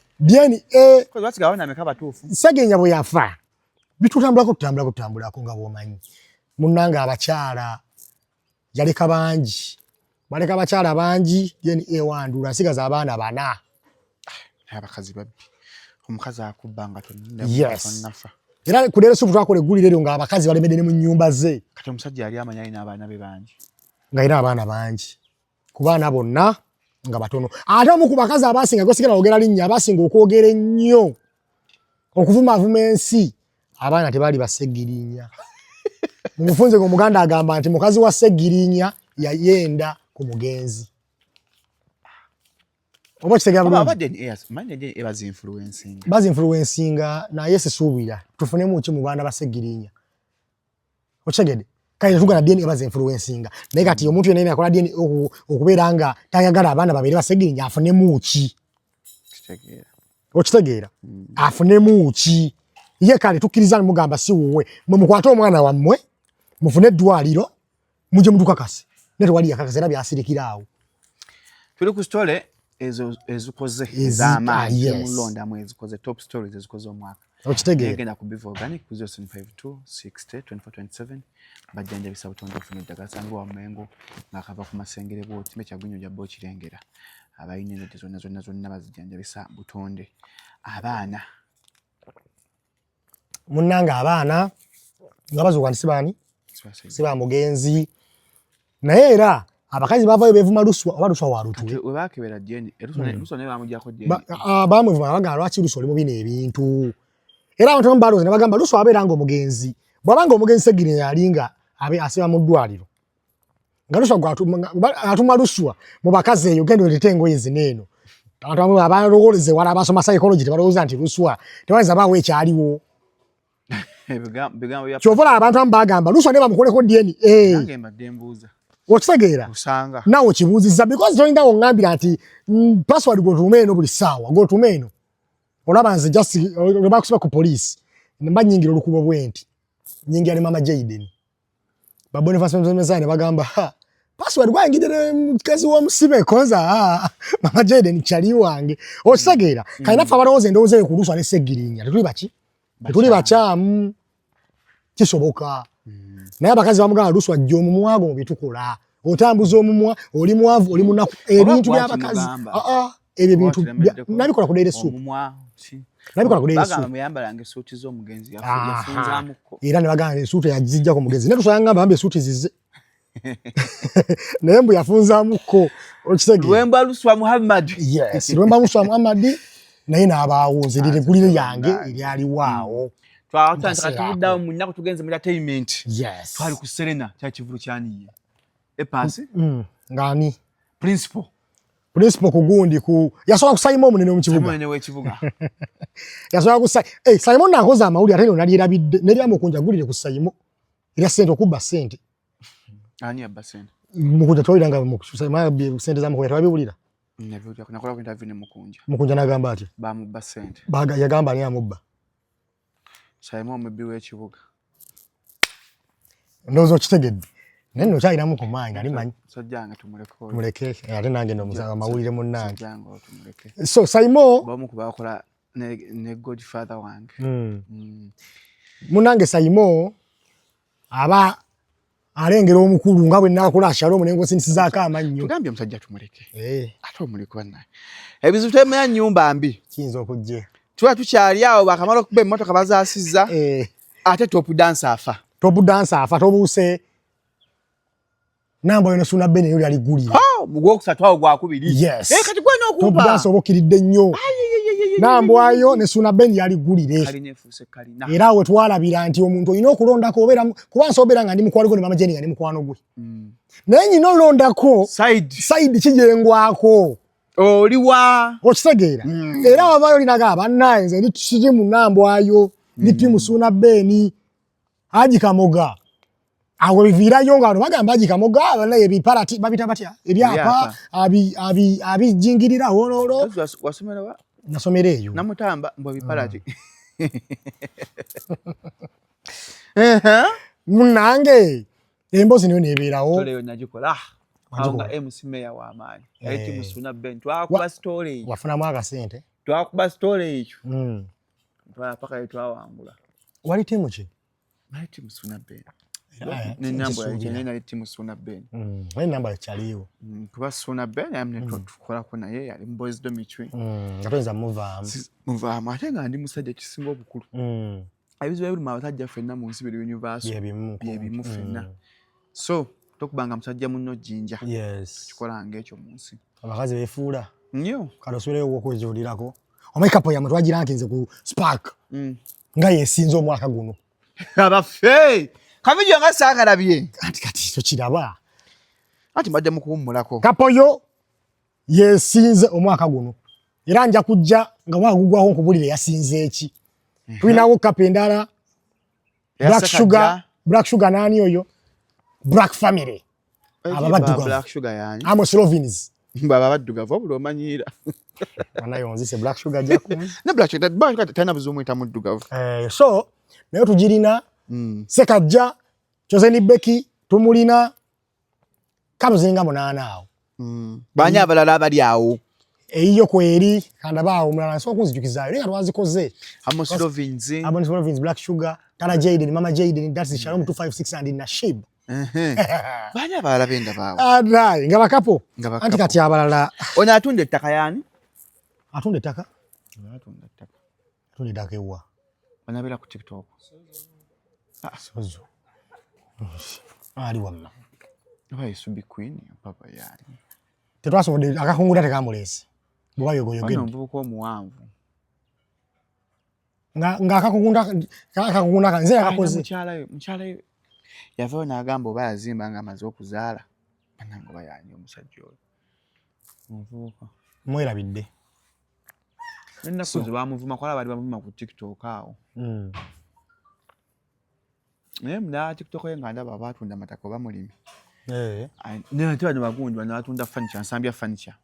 Kwa basigawo na meka batuufu. Seggirinya bwe yafa. Bitutambulako nga bw'omanyi. Munnanga abakyala yaleka bangi. Baleka abakyala bangi yeni ewandula nsigaza abaana 4. Abakazi babbi. Omukazi akubbanga tonnafa. Era kulero supu twakole eggulire eryo nga abakazi balemedde ne mu nnyumba ze. Kati omusajja yali amanyi alina abaana be bangi. Nga era abaana bangi. Ku baana bonna nga batono. Ate omu ku bakazi abasinga gwesigala ogera linnya abasinga okwogera ennyo okuvumaavuma ensi abaana tebaali ba Seggirinya. Mu bufunze gwe Omuganda agamba nti mukazi wa Seggirinya yayenda ku mugenzi. Oba kitegera bulungi. Bazi influencinga naye sisuubira tufunemu ki mu baana ba Seggirinya. Okitegedde? Kale tugana DNA bazi influencinga. Naye kati omuntu yenna akola DNA okubeera nga tayagala abaana babiri ba Seggirinya afunemu ki. Kitegera. okitegeera afunemu ki ye kale tukkiriza mugamba si wowe mukwate omwana wammwe mufune eddwaliro muje mutukakase ne tewali yakakase era byasirikira awo tuli ku story ezikoze ez'amaanyi mulondamu ezikoze top stories ezikoze omwaka okitegeera egenda ku Biva Organic ku 0752 60 2427 bajjanjabisa butonde ofuna eddagala sangu wa Mengo ng'akava ku masengere bw'otime Kyagulanyi ojja bbo kirengera abayina endwadde zonna bazijjanjabisa butonde abaana munnanga abaana nga bazuuka sibaani siba mugenzi naye era abakazi bavayo bevuma luswa oba luswa wa lutwe we baakebera jeni luswa naye bamujjako jeni bamuvuma bagamba lwaki luswa oli mu bino ebintu era abantu abamu balooza ne bagamba luswa abeera nga omugenzi bw'abanga omugenzi Segirinya yalinga abe asiba mu ddwaliro nga luswa atuma luswa mu bakazi eyo genda olete engoye zineeno abantu abamu abalowoleze wala abasoma psychology tebalowooza nti luswa tebaza baawo ekyaliwo kyovola abantu abamu bagamba luswa ne bamukoleko DNA okitegeera nawe kibuuzizza because tolinda oŋŋambira nti password gwotuuma eno buli ssaawa gwotuuma eno olaba nze just bakusiba ku poliisi mba nnyingira olukubo bwenti nnyingira ne mama Jaden Boniface ne bagamba password gwayingidde mukazi w'omusibe koza mama Jaden kyali wange okitegeera kale naffe abalowooza endowooza eyo ku luswa ne Segirinya tetuli bakyamu kisoboka naye abakazi bamugamba luswa jja omumwa gwo mu bitukola otambuza omumwa oli mwavu oli munaku ebintu by'abakazi ebyo bintu nabikola ku Daily Soup nabikola ku Daily Soup era ne bagamba esuuti yagizijjako mugenzi ne luswa yangamba bambe esuuti zize naye mbu yafunzaamuko okitegeera Lwemba Luswa Muhammad yes Lwemba Luswa Muhammad naye n'abaawo nze liregulire yange eryaliwaawo twatandika mu nnaku tugenze mu entertainment twali ku Serena kya kivulu kyaniye epasi ngani principal kugundi ku yasobola kusayima omunene w'ekibuga yasobola kusayima Simon nakoze amawulire ate nalyerabidde neryamukunja gulire ku Simon erya ssente okubba ssente ani abba ssente mukunja twawuliranga ssente zamukunja tewabiwulira nakola ku interview ne mukunja n'agamba atya bamubba ssente yagamba ani amubba Simon mubbi w'ekibuga ndowooza okitegedde naye nno kyalinamu ku maanyi ali manyi sojjanga tumuleke ate nange amawulire munnange so Simon bamu ku bakola ne Godfather wange munnange Simon aba alengera omukulu nga bwe naakola akyalo omunengo sinisizaako amannyo tugambye omusajja tumuleke ate omuleke wannaye ebizibu temanya nnyumba mbi kiyinza okujja tuba tukyali awo bakamala okuba emmotoka bazaasizza ate top dancer afa tobuuse namba yona Suna Ben yali aligulira mugwokusatu awo gwakubiri kati gwe n'okumpa top dancer obokiridde nnyo namba ayo ne Suna Ben yali gulire era we twalabira nti omuntu olina okulondako obeera kuba nsobeera nga ndi mukwano gwe ne mama Jenny nga ndi mukwano gwe naye nyina olondako side kijengwako oliwa okitegeera era wavayo olinaga abannaye nze ndi timu nambwayo ndi timu Suna Ben Haji Kamoga awo biviirayo nga bagamba Haji Kamoga abanaye ebiparati babita batya ebyapa abijingirira wololo wasomera wa nasomera eyo namutamba mbwe biparati munange embozi niyo nebeerawo toleyo najikola anga MC Meya wa amaanyi eti musuna Ben twakuba story wafunamu akasente twakuba story ekyo paka yetwawangula wali timu ki eti musuna Ben n'enamba yagenena eti musuna Ben n'enamba yakyaliwo kuba Suna Ben amne tukolako naye yali Boys Dormitory nga toyinza muvaamu ate nga ndi musajja kisinga obukulu ebizibu ebiri mu basajja ffenna mu nsi biri universal byebimu ffenna so tokubanga musajja munno jjinja kikola ng'ekyo mu nsi abakazi beefuula nnyo kale osubireyo okwekiwulirako omaikapo yamwe twagirankinze ku Spark nga yeesinze omwaka guno abaffe kavidiyo nga saakalabye kati tokiraba ati mbadde mu kuwummulako kapoyo yeesinze omwaka guno era nja kujja nga wagugwaho nkubulire yasinze eki tulinawo kapo endala Black Sugar nani oyo Black Family ababaddugavu Black Sugar yani Amos Rovins Baba baddugavu obula omanyira. Anayo nzise Black Sugar Jackums. Ne Black Sugar banga tana buzumu ita muddugavu. So nayo tugirina Sekajja Chozeni Beki tumulina kamuzinga 8 awo. Banya abalala abali awo. Eyiyo kweri kanda baawo mulala so kunzijukizayo ne kalwazikoze. Amos Rovinzi. Amos Rovinzi Black Sugar, Tana Jaden, Mama Jaden, that's the Shalom 256 and in Nashib. Banya abalala benda baawo. Adai nga bakapo. Anti kati abalala. Ono atunda ettaka yani? Atunda ettaka? Atunda ettaka. Atunda ettaka ewa. Banabera ku TikTok. Sozo. Ali wamma. Why should be queen papa yani? Tetwasonde akakungula tekamulesi. Bwa yogoyogedde. Ono mvubuka omuwanvu. Nga akakungula kanze akakoze. Mukyala yava n'agamba oba yazimba nga amaze okuzaala. Banango bayani omusajja oyo. Muvubuka. Mwerabidde. Nenda kuzi bamuvuma kwala bali bamuvuma ku TikTok awo. Naye mna TikTok yenga ndaba abatunda amataka oba mulimi. Ne twa bagundi bana atunda furniture, nsambya furniture.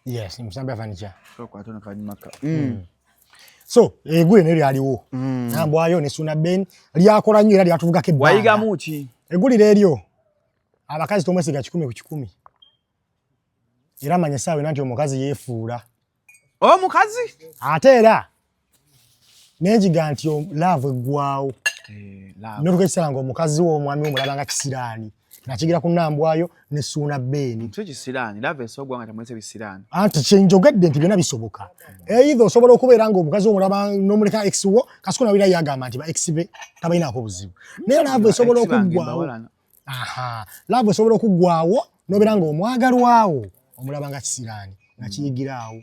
Yes, nsambya furniture. So kwa tona kadi maka. So, egule ne lyaliwo. Nambwayo ne Suna Ben lyakola nnyo era lyatuvugako ebbanga. Wayiga muki? Egulire eryo. Abakazi tomwesiga 10 ku 10. Era manya sawe nanti omukazi yefuula. Omukazi? Ate era nenjiga nti love eggwawo. Love. Notukesera ngo omukazi w'omwami omulabanga kisiraani. Nakigira ku Nambwayo ne Suna Ben. Mtu kisiraani, love esogwa nga tamwese bisiraani. Anti kyenjogedde nti byonna bisoboka. Either osobola okubeera nga omukazi omulaba n'omuleka ex wo kasiko nawira yagamba nti ba ex be tabayinaako buzibu. Naye love esobola okuggwawo. Love esobola okuggwawo n'obeera nga omwagalwawo omulaba nga kisiraani nga kiyigiraawo.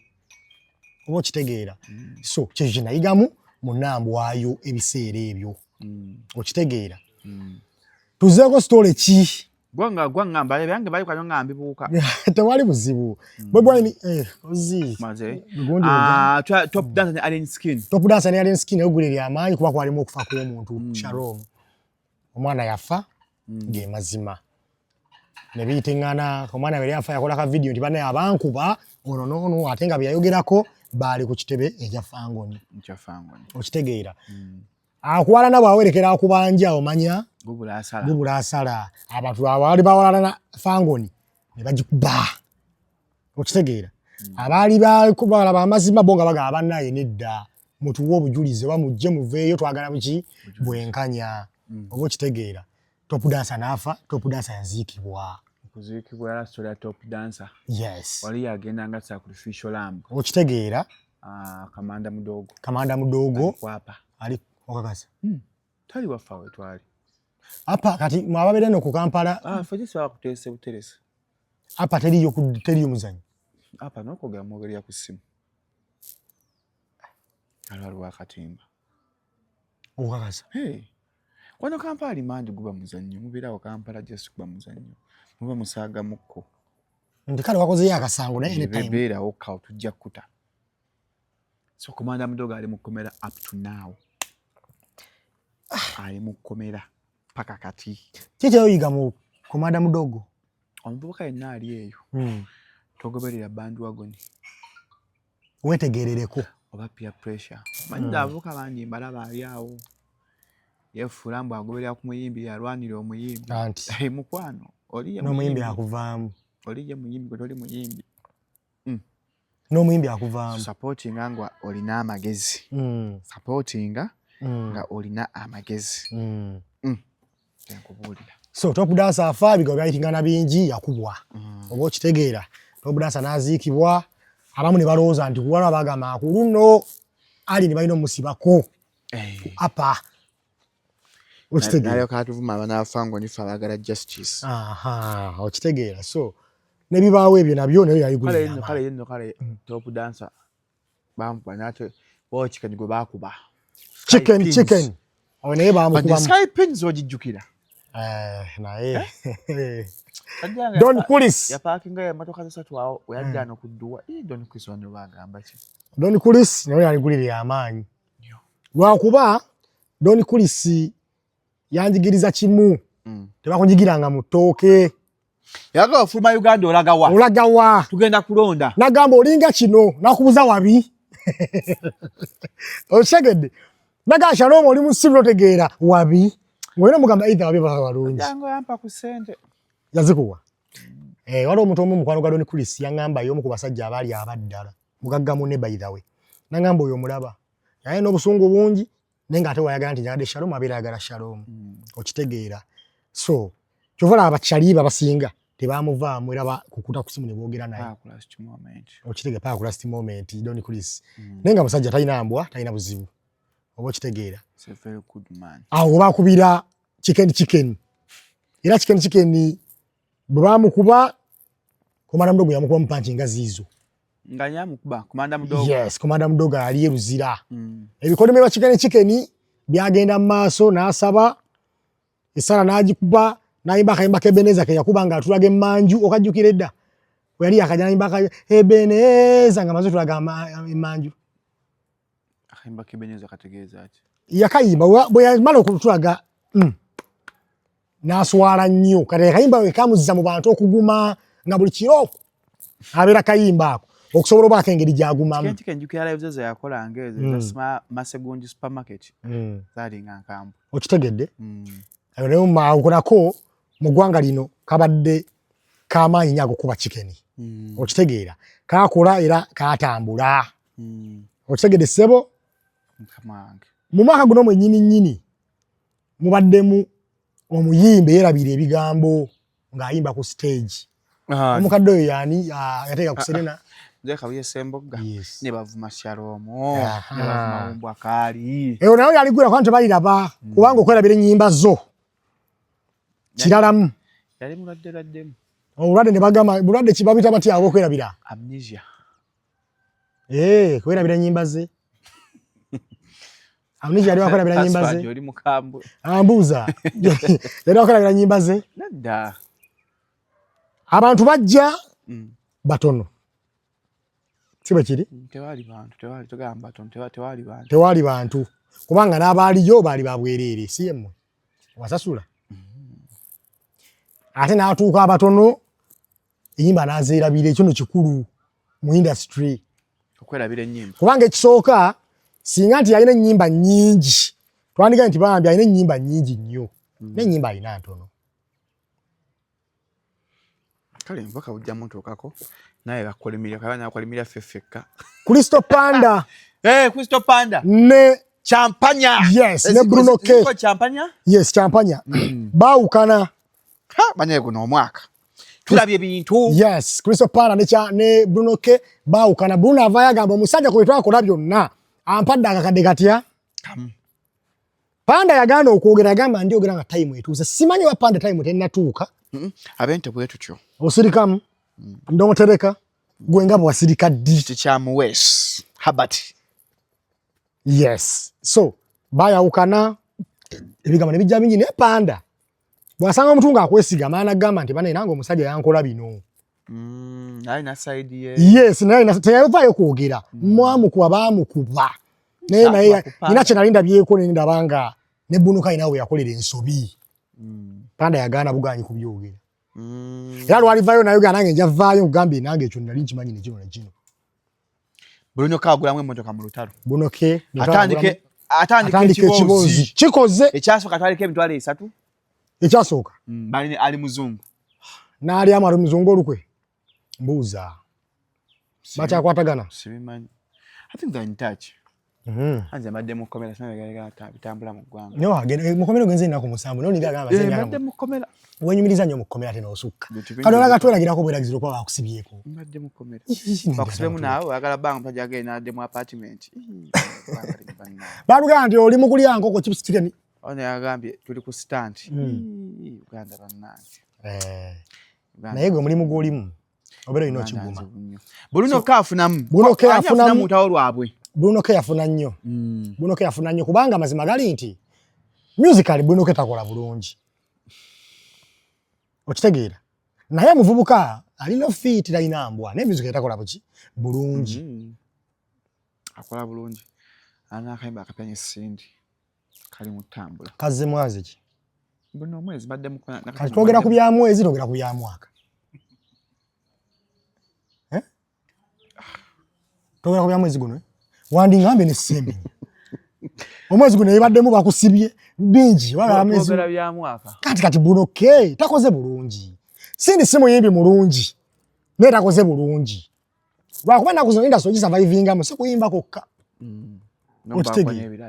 Oba okitegeera. So kyekyo kye nayigamu mu Nambwayo ebiseera ebyo. Okitegeera. Tuzeeko story ki? Gwanga mbale byange bali kwa ngambi buuka. Tewali buzibu. Bwebwani ozi. Maze. Top dancer ne Allen Skin. Top dancer ne Allen Skin eguliri amaanyi kuba kwalimu okufa kw'omuntu. Shalom. Omwana yafa ge mazima. Ne biyitengana omwana bwe yafa yakola ka video nti banaye abankuba ono ate nga byayogerako baali ku kitebe ekya Fangoni. Okitegeera. Akwala nabo awerekera akubanja omanya gubula asala abantu abali bawalana Fangoni ne bagikuba. Okitegeera. Abali bakubala bamazima bonga bagaba naye nedda mutuwo obujulize bamujje muveeyo twagala buki bwenkanya. Obo okitegeera. Top dancer nafa, top dancer yazikibwa. Kuzikibwa era story ya top dancer. Yes. Wali agenda nga sacrificial lamb. Okitegeera. Kamanda mudogo. Kwapa. Ali okakasa. Tali wafawe twali. Apa kati mwababere no ku Kampala. Fojisi wa kutese buterese. Apa teriyo muzanyo. Apa noko ga mobere ya kusimu. Alwaru wakatimba. Okakasa. Wano Kampala imandi guba muzanyo. Mubira wa Kampala just kuba muzanyo. Muba musaga mukko. Ndikale wakoze yakasango na any time. Bebera oka otujja kuta. So Kamanda mudogo ali mukomera up to now. Ali mukomera paka kati. Kiki oyiga mu Kamanda mudogo? Omuvubuka yenna ali eyo. Togoberera bandwagon. Wetegerereko oba peer pressure. Manyi avuka bandi mbalaba ali awo. Yefula mbu agoberera ku muyimbi yalwanira omuyimbi. Anti. Mukwano. Oliye n'omuyimbi akuvaamu. Oliye muyimbi gwe toli muyimbi. N'omuyimbi akuvaamu. Supporting nga olina amagezi. Supporting nga olina amagezi. Tenkubuulira. So top dancer afa bigo byayitingana bingi yakubwa. Oba okitegeera. Top dancer naziikibwa. Abamu ne balowooza nti kuwala bagamba akuluno ali ne balina omusibako. Apa. Nayo katuvuma abana Fangoni fa bagala justice. Okitegeera. So ne bibaawo ebyo nabyo nayo yayigulira. Kale top dancer. Bampa nato bochikani go bakuba. Chicken. Owe naye bamukuba. Sky pins ojijjukira. Naye. Don Kulis. Ya parkinga ya motoka zisatu awo oyajjana okudduwa. Don Kulis wano bagamba ki. Don Kulis nayo yayigulira amaanyi. Lwakuba Don Kulis yanjigiriza kimu. Tebakunjigiranga mu ttooke. Yaga ofuluma Uganda olagawa. Olagawa. Tugenda kulonda. Nagamba olinga kino nakubuza wabi. Oshegede. Naga Shalom oli musibiro tegeera wabi. Ngoyina mugamba either wabi baba walungi. Jango yampa ku sente. Yazikuwa. Waliwo omuntu omu mukwano gwa Don Chris yangamba y'omu ku basajja abaali abaddala. Mugagga munne by the way. Nangamba oyo mulaba. Yaye n'obusungu bungi nenga ate wayagala nti nyagadde Shalom abeera ayagala Shalom. Okitegeera. So, kyovala abachaliba abasinga tebamuvaamu era kukuta ku simu ne boogera naye. Okitegeera pa ku last moment Don Chris. Nenga musajja talina mbwa, talina buzibu. Oba okitegeera. It's a very good man. Awo bakubira chicken. Era chicken bwamukuba komanda mdogo yamukuba mpanchi ngazizo. Nganya mukuba komanda mdogo. Yes, komanda mdogo ali eruzira. Ebikolime bya chicken byagenda maaso n'asaba esala n'agikuba n'ayimba kayimba kebeneza ke yakuba nga atulage manju okajjukira edda. Yali akajja n'ayimba Ebeneza nga mazo tulaga manju. Akayimba kebeneza kategeeza ati. Yakayimba bwe yamala okutulaga n'aswala nnyo kale kayimba we kamuzza mu bantu okuguma nga buli kiro abeera kayimba ako okusobola oba engeri gyagumamu. Chicken njukira live zeze yakola ngeze zasima Masegunji supermarket. Zali nga nkambu. Okitegedde? Ayo leo mawukolako mu ggwanga lino kabadde kamaanyi nnyo kuba chicken. Okitegeera kakola era katambula. Okitegedde ssebo? Nkamange. Mu mwaka guno mwennyini mubaddemu omuyimbe yerabira ebigambo ng'ayimba ku stage. Omukadde oyo yani yateeka ku Serena. Nze kabuye Sembogga. Ne bavuma Shalom. Ne bavuma Ombwa Kaali. Eyo nayo yali gwera kwantu baliraba kubanga okwerabira ennyimba zo. Kiralamu. Yali muladde. Obulwadde ne bagamba bulwadde kibabita batya abo okwerabira. Amnesia. Kwerabira ennyimba ze. Amnesia yali wakwerabira ennyimba ze. Yali mukambwe. Ambuuza. Yali wakwerabira ennyimba ze. Nadda. Abantu bajja batono. Sibe kiri? Tewali bantu, tugamba batono, tewali bantu. Tewali bantu. Kubanga n'abaaliyo baali babwereere, si yemmwe. Wasasula. Ate n'atuuka abatono, ennyimba n'azeerabira ekyo kikulu mu industry. Okwerabira ennyimba. Kubanga ekisooka, singa nti yalina ennyimba nnyingi, twandiga nti bambi alina ennyimba nnyingi nnyo. N'ennyimba alina ntono. Kale mpaka ujja muntuukako naye bakolimira kabana akolimira feffeka. Crystal Panda. Crystal Panda. Ne Champagne. Yes, ne Bruno K. Champagne? Yes, Champagne. Baawukana. Manye guno omwaka. Tulabye bintu. Yes, Crystal Panda ne Bruno K. Baawukana. Bruno avaayo agamba omusajja kwe twakola byonna ampadde akakadde katya. Panda yagaana okwogera agamba ndyogera nga time etuuse. Simanyi wa Panda time tennatuuka. Abente bwe tutyo. Osirikamu. Ndomutereka. Gwe nga bwasirika ddi. Tikyamu West. Habati. Yes. So, baayawukana ebigambo ne bijja bingi ne Panda. Bwasanga omuntu ng'akwesiga maana gamba nti bane nange omusajja yankola bino. Naye na side ye. Yes, naye teyavaayo kwogera. Mwamukuba baamukuba. Naye nina kye nali ndabyeko ne ndabanga ne Bunuka inawe yakolera ensobi. Panda yagaana buganyi kubyogera. Era lwalivaayo nayo ga nange njavaayo nkugambye nange ekyo nali nkimanyi ne kino. Bruno kagulamu emmotoka mu lutalo. Buno ke atandike ekibozi. Kikoze. Ekyasooka twalika emitwalo 3. Ekyasooka. Bali ali muzungu. N'ali amaru muzungu olukwe. Mbuuza. Bakyakwatagana. Sibimanyi. I think they're in touch. Anze madde mu komera sinaga bitambula mu ggwanga. No, agende mu komera genze nako musambu. No niga gamba senya. Madde mu komera. Wenyumiriza nnyo mu komera tena osukka. Kano laga twelagirako bweragiziro kwa bakusibyeko. Madde mu komera. Bakusibemu naawe agala banga mpaja agenda nadde mu apartment. Baluga nti oli mu kulya nkoko chips chicken. Ono yagambye tuli ku stand. Uganda bannange. Naye gwe mulimu gw'olimu. Obeera olina okiguma. Bruno kafunamu. Bruno K afunamu mutawo lwabwe. Bruno K yafuna nnyo. Bruno K yafuna nnyo kubanga mazima gali nti musically Bruno K takola bulungi. Okitegeera. Naye muvubuka alina fit layina mbwa. Ne music takola buki bulungi. Akola bulungi. Ana akayimba akapenya sindi. Kali mutambula. Kazze mwazi ki? Bruno mwezi badde mu kati twogera ku bya mwezi twogera ku bya mwaka. Togera kubya mwezi guno. Wandi ngambe ne sembe. Omwezi guno ebaddemu bakusibye bingi wala amezi. Togera bya mwaka. Kati buno ke takoze bulungi. Sindi simu yimbi mulungi. Ne takoze bulungi. Lwakuba nakuzonda soji survivinga mu sekuyimba kokka.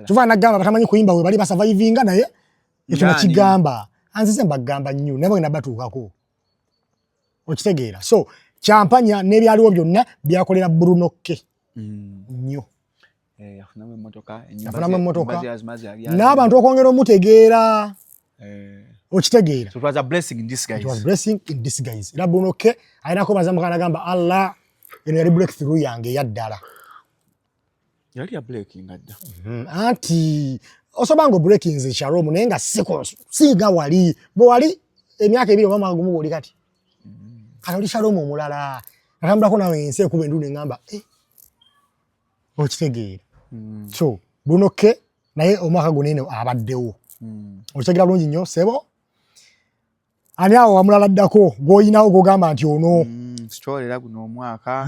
Tuva nagamba batamanyi kuyimba we bali ba survivinga naye ekyo nakigamba. Anzize mbagamba nnyo nabo ngenda batuukako. Okitegeera. So champanya n'ebyaliwo byonna byakolera Bruno K. Nnyo. Yafunamu emmotoka. N'abantu okwongera omutegeera. Okitegeera. So it was a blessing in disguise. It was a blessing in disguise. Era Bruno K ayinako bazamukana gamba Allah eno yali breakthrough yange yaddala. Yali ya breaking adda. Anti osobango breaking ze Shalom naye nga singa wali bo wali emyaka ebiri mama gumu boli kati. Kati oli Shalom omulala nakambulako nawe ensi ekuba endune ngamba okitegeera. So Bruno K naye omwaka gunene abaddewo. Okitegeera bulungi nnyo sebo ani awo wamulala ddako gw'oyinawo gw'ogamba nti ono story era guno omwaka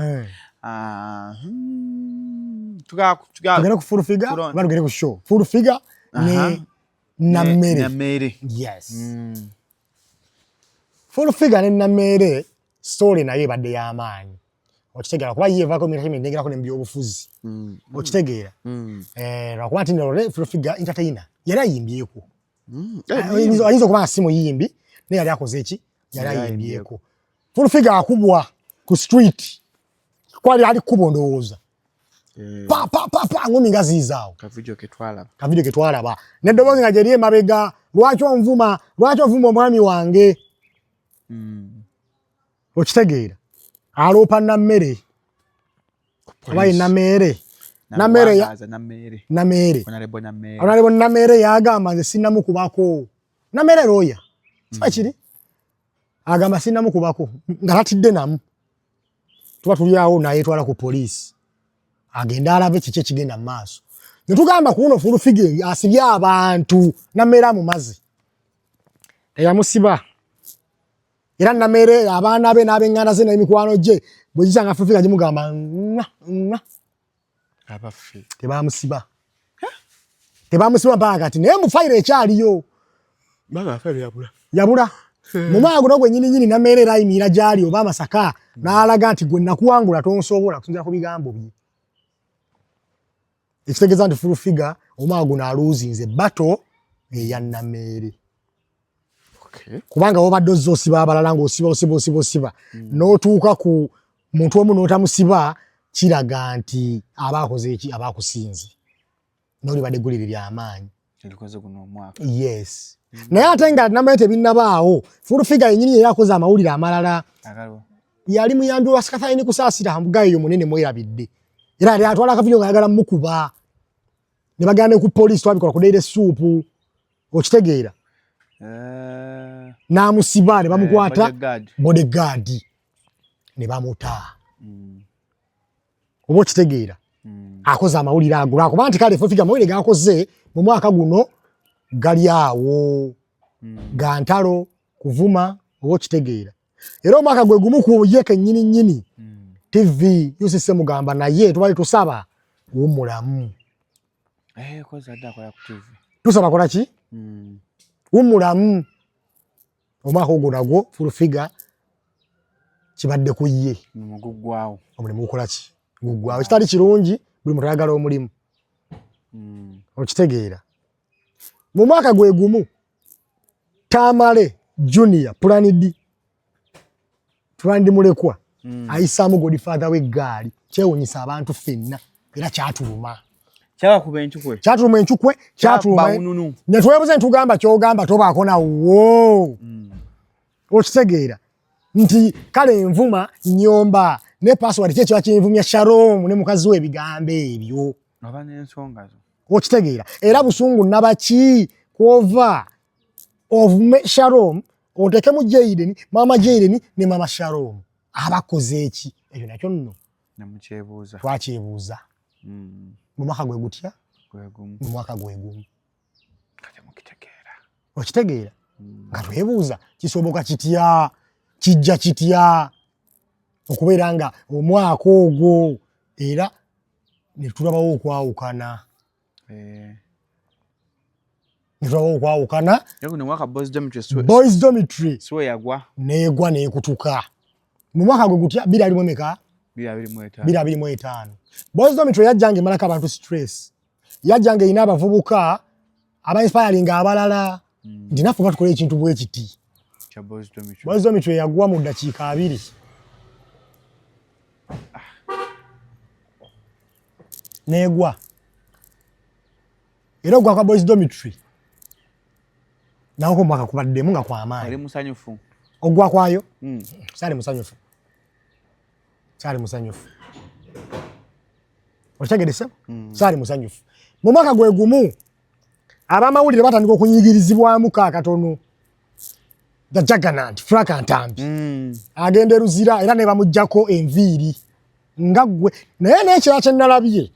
tugere ku full figure balugere ku show full figure ne Namere. Yes. Full figure ne Namere story naye badde y'amaanyi. Okitegeera kuba yeevako mirahime ndengerako ne mbyobufuzi. Okitegeera. Lwakuba nti ne full figure entertainer yali ayimbyeko. Ayinza okuba simu yimbi naye yali akoze eki yali ayimbyeko. Full figure akubwa ku street kwali ali kubo ndowooza. Pa ngumi ngaziizaawo. Kavidio ke twalaba. Neddoboozi nga gyeri emabega lwaki onvuma omwami wange. Okitegeera. Aloopa Namere. Oba ye Namere. Honorable Namere yagamba nze sinnamukubako. Namere lawyer. Siba kiri? Agamba sinnamukubako nga tatidde namu. Tuba tuli awo naye twala ku poliisi. Agenda alabe kiki ekigenda mu maaso. Ne tugamba kuno full figure asibye abantu Namere amumazi. Eyamusiba. Era Namere abaana be n'ab'eŋŋanda ze n'emikwano gye bwe gitanga full figure gimugamba abafe. Tebamusiba. Tebamusiba mpaka kati naye mu fayiro ekyaliyo. Yabula. Mu maago n'ogwe nnyini Namere era ayimiira gy'ali oba Masaka n'alaga nti gwe nakuwangula tonsobola kusinziira ku bigambo bye. Ekitegeeza nti full figure omaago n'aluuzinze battle eya Namere. Kubanga obadde ozza osiba abalala ng'osiba n'otuuka ku muntu omu n'otamusiba kiraga nti abaakoze eki abaakusinze n'oli badde eggulire ly'amaanyi. Yes. Naye ate nga Namere tebinnabaawo full figure yennyini yali akoze amawulire amalala. Yali muyambi wa Sikathayini kusaasira mugayo eyo munene mwerabidde. Era yali atwala akavidiyo ng'ayagala mukuba. Ne bagenda ku poliisi twabikola ku Daily Soup. Okitegeera. N'amusiba ne bamukwata bodyguard ne bamuta. Oba okitegeera. Akoze amawulire ago lwakuba nti kale full figure amawulire g'akoze mu mwaka guno gali awo ga ntalo kuvuma oba okitegeera. Era omwaka gwe gumu ku ye kennyini TV yusise mugamba naye tubali tusaba wumulamu. Tusaba kola ki? Wumulamu. Omwaka ogwo nagwo full figure kibadde ku ye. Omulimu gukola ki? Guggwawo. Kitali kirungi buli muntu ayagala omulimu. Okitegeera. Mu mwaka gwe gumu Tamale Junior Plan D mulekwa ayisaamu Godfather w'eggaali kyewunyisa abantu ffenna era kyatuluma. Kyatuluma enchukwe ne twebuze ntugamba kyogamba tobaako nawo. Okitegeera nti kale envuma nnyomba ne password kyekyo kinvumya Shalom ne mukazi we ebigambo ebyo. Okitegeera. Era busungu nabaki kwova of Shalom otekemu Jaden, mama Jaden ne mama Shalom. Abakoze eki? Ekyo nakyo nno. Twakyebuuza. Mu mwaka gwe gutya? Mu mwaka gwe gumu. Okitegeera? Nga twebuuza kisoboka kitya? Kijja kitya? Okubeera nga omwaka ogwo era ne tulabawo okwawukana. Yago ne mwaka Boys Dormitory. So yagwa. Negwa nekutuka. Mu mwaka gwe gutya 2025. 2025. Boys Dormitory yajjange malaka abantu stress. Yajjange ina abavubuka aba-inspiring abalala. Ndinafu batukola ekintu bwe kiti. Cha Boys Dormitory. Boys Dormitory yagwa mu dakiika 2. Negwa. Era ogwa kwa Boys Dormitory. Naho mwaka kubaddemu nga kwa amaanyi. Ali musanyufu. Ogwa kwayo? Sali musanyufu. Okitegedde? Sali musanyufu. Mu mwaka gwe gumu abamawulire batandika okunyigirizibwamu katono. The Juggernaut, Frank Antambi. Agende Luzira era ne bamujjako enviiri. Nga gwe naye n'ekirala kye nnalabye.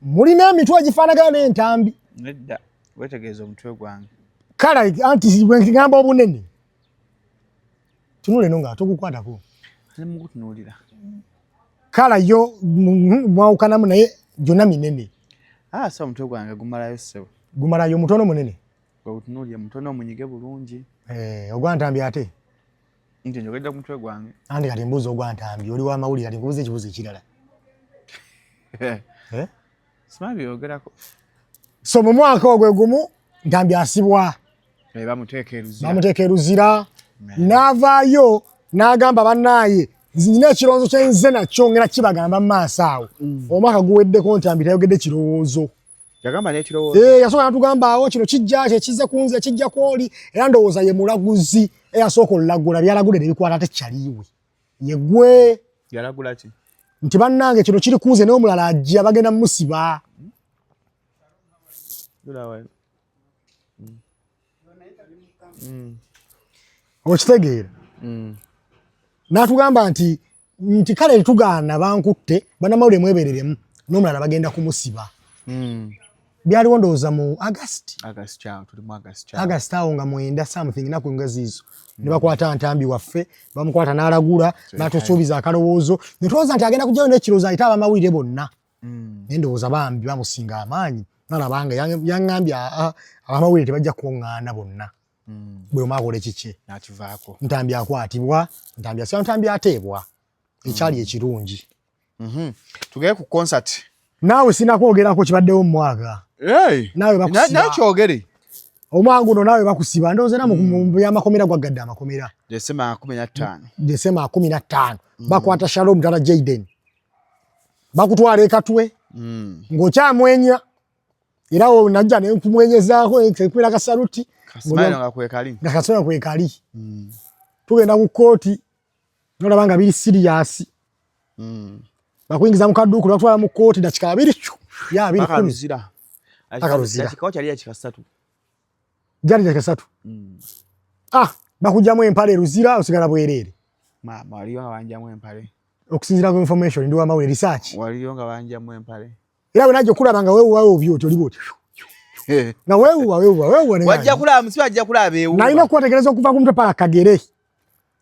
Mulina emitwe egifaanagana n'entambi. Nedda, wetegeeza omutwe gwange. Kala anti bwe ngamba obunene. Tunule nonga tukukwatako. Ali mu kutunuulira. Kala yo mwawukanamu naye gyonna minene. So omutwe gwange gumalayo ssebo. Gumalayo mutono munene. Gwe utunuulira mutono omunyige bulungi. Ogwantambi ate. Nti njogedde ku mutwe gwange. Andi kati mbuuzi ogwantambi oli wa mawulire kati nkubuuza ekibuuzo ekirala. Simanyi byogerako. So mu mwaka ogwe gumu Ntambi asibwa. Bamuteeka Luzira. N'avaayo n'agamba bannaaye nzina ekirowoozo kye nze nakyo ngera kibagamba mu maaso awo. Omwaka guweddeko Ntambi tayogedde kirowoozo. Yagamba n'ekirowoozo. Yasooka n'atugamba awo kino kijja kyekize ku nze kijja kw'oli era ndowooza ye mulaguzi eyasooka olulagula byalagula ebikwata tekyaliiwe. Ye gwe. Yalagula ki? Nti bannange kino kiri ku nze n'omulala ajja bagenda musiba. Okitegeera. N'atugamba nti kale tugaana bankutte bannamawulire mwebereremu n'omulala bagenda kumusiba. Byaliwo ndowooza mu August awo nga 9 something naku nga ziizo. Ne bakwata Ntambi waffe bamukwata n'alagula n'atusuubiza akalowoozo ne tulowooza nti agenda kujjayo n'ekirowoozo ayite abamawulire bonna. Naye ndowooza bambi bamusinga amaanyi nalabanga yaŋŋambye abamawulire tebajja kuŋŋaana bonna. Bwe omwakola ekikye n'akivaako. Ntambi akwatibwa, Ntambi asibwa, Ntambi ateebwa. Ekyali ekirungi. Tugere ku concert. Naawe sinakwogerako kibaddewo mu mwaka. Naawe bakusiba. Nakyogere. Omwaka guno naawe bakusiba ndowooza era mu byamakomera gwagadde amakomera. December 15. December 15. Bakwata Shalom Tala Jaden. Bakutwala ekatwe. Ng'okyamwenya. Era najja ne nkumwenyezaako ekwera kasaluti. Kasmailo nga kwekali. Nga kasmailo kwekali. Tugenda ku kooti. Nolaba nga biri serious. Bakuyingiza mu kadduuku batwala mu kooti dakika 2. Ya 2. Akaluzira. Akaluzira. Kikawo kyali dakika 3. Jali dakika 3. Bakujjamu empale Luzira osigala bwereere. Waliyo nga banjamu empale. Okusinziira ku information ndi wamawulire research. Waliyo nga banjamu empale. Era bwe najja okulaba nga weewuwawo byoti oli bwoti. Nga weewuwa. Wajja kulaba musibe ajja kulaba ewu. Nalina okubategereza okuva ku mutwe paka Kagere.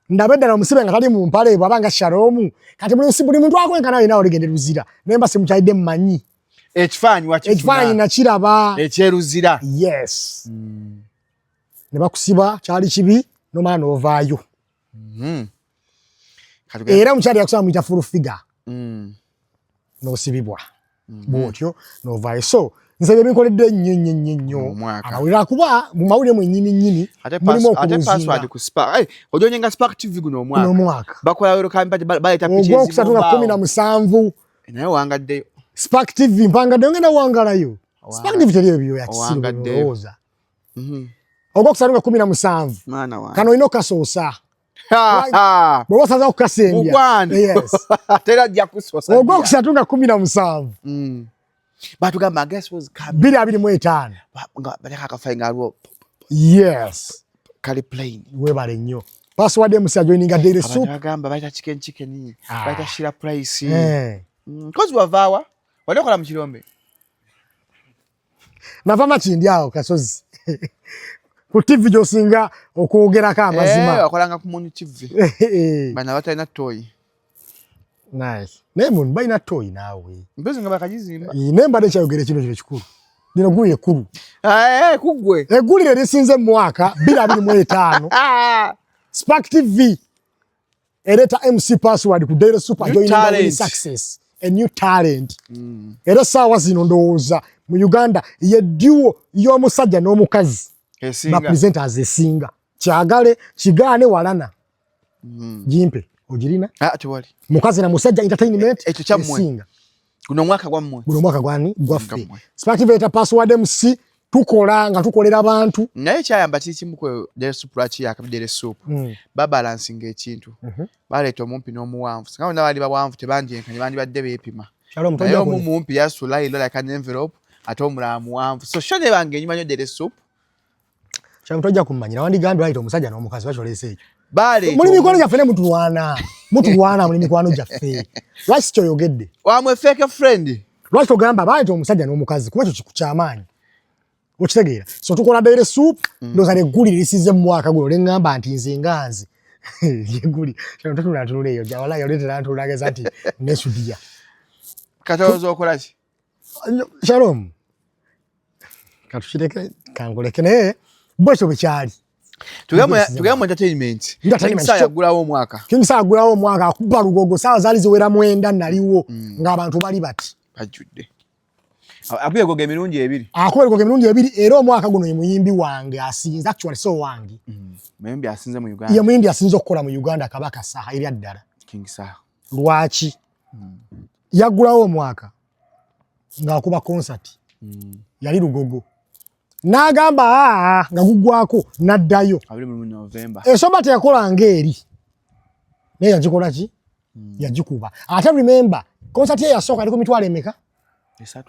Ndabe ddala omusibe nga tali mu mpale bw'abanga Shalom. Kati buli muntu akwenka nawe nawe oligende Luzira. Naye mba simukyalidde mmanyi. Ekifaanyi wakifuna. Ekifaanyi nakiraba. Ekyeruzira. Yes. Ne bakusiba kyali kibi n'omala n'ovaayo. Era omukyali yakusaba muyita full figure. N'osibibwa. Bwotyo n'ovaayo. So nze binkoledde nnyo amawulire akuba mu mawulire mwennyini mulimu okubuzinga. Ate password ku Spark. Ojonyenga Spark TV guno omwaka. Bakola welcome party baleta pictures. Ogwokusatu nga 17. Naye wangaddeyo. Spark TV mpangaddeyo ngenda wangalayo. Spark TV teriyo ebyo yakisiru ndowooza. Ogwokusatu nga 17. Mwana wange. Kano olina okasoosa. Bwe wasaza okukasembya. Yes. Tera ajja kusoosa. Ogwokusatu nga 17. Batugamba guess was coming. 2025. Baleka akafayinga aliwo. Yes. Kali plain. Webale nnyo. Password emusa joininga daily soup. Bagamba baita chicken. Baita shira price. Kozi wavaawa. Waliokola mu Kirombe. Nava makindi awo Kasozi. Ku TV josinga okwogerako amazima. Wakolanga ku Moni TV. Bana batalina toyi. Nice. Nemu baina toyi nawe. Mpenzi nga bakagizimba. Nemba de kyayogere kino kino kikulu. Dino guli ekulu. Kugwe. Egulire lisinze mu mwaka 2025. Spark TV. Ereta MC Password ku Daily Super joining success. A new talent. Era sawa zino ndowooza mu Uganda ye duo y'omusajja n'omukazi. Ba presenters esinga. Kyagale kigaane walana. Jimpe ojirina? Tuwali. Mukazi na musajja entertainment ekyo kyammwe. Guno mwaka gwammwe. Guno mwaka gwani gwaffe. Spark TV ereta Password MC tukola nga tukolera abantu. Naye kyayamba kimu ku Daily Super Daily Super. Babalancing ekintu. Baleeta omumpi n'omuwanvu. Singa bonna bali bawanvu tebandyenkanye bandibadde beepima. Naye omumpi yasula ilo like an envelope ate omulala muwanvu. So sho ne bange enyuma nyo Daily Super. Kyalo tojja kummanyira wandigambye baleeta omusajja n'omukazi bakyolesa ekyo. Muli mikwano gyaffe ne mutulwana muli mikwano gyaffe. Lwaki kyoyogedde? Wamwe fake friend. Lwaki togamba baleeta omusajja n'omukazi kuba ekyo kyamaanyi. Okitegeera. So tukola Daily Soup ndoza neggulire lisize mu mwaka guno lengamba nti nze nganze. Yegguli. Kyalo tutula tuleyo jawala yoletera ntulageza ati nesudia. Katozo okola ki? Shalom. Katushireke kangoleke naye bwekyo bekyali. Tugamba entertainment. Kingsa yagulawo omwaka. Kingsa yagulawo omwaka akuba lugogo sawa zali ziwera 9 naliwo ng'abantu bali bati. Bajjudde. Akuye goge mirundi ebiri. Akuye goge mirundi ebiri era omwaka guno ye muyimbi wange asinze actually so wange. Muyimbi asinze mu Uganda. Ye muyimbi asinze okukola mu Uganda Kabaka Saha eri addala. Kingsa. Lwaki? Yagulawo omwaka ng'akuba concert. Yali lugogo. N'agamba nga gugwako n'addayo. 20 November. Esoba teyakola ng'eri. Naye yagikola ki? Yagikuba. Ate remember, concert ye yasooka aliko mitwalo emeka? 3.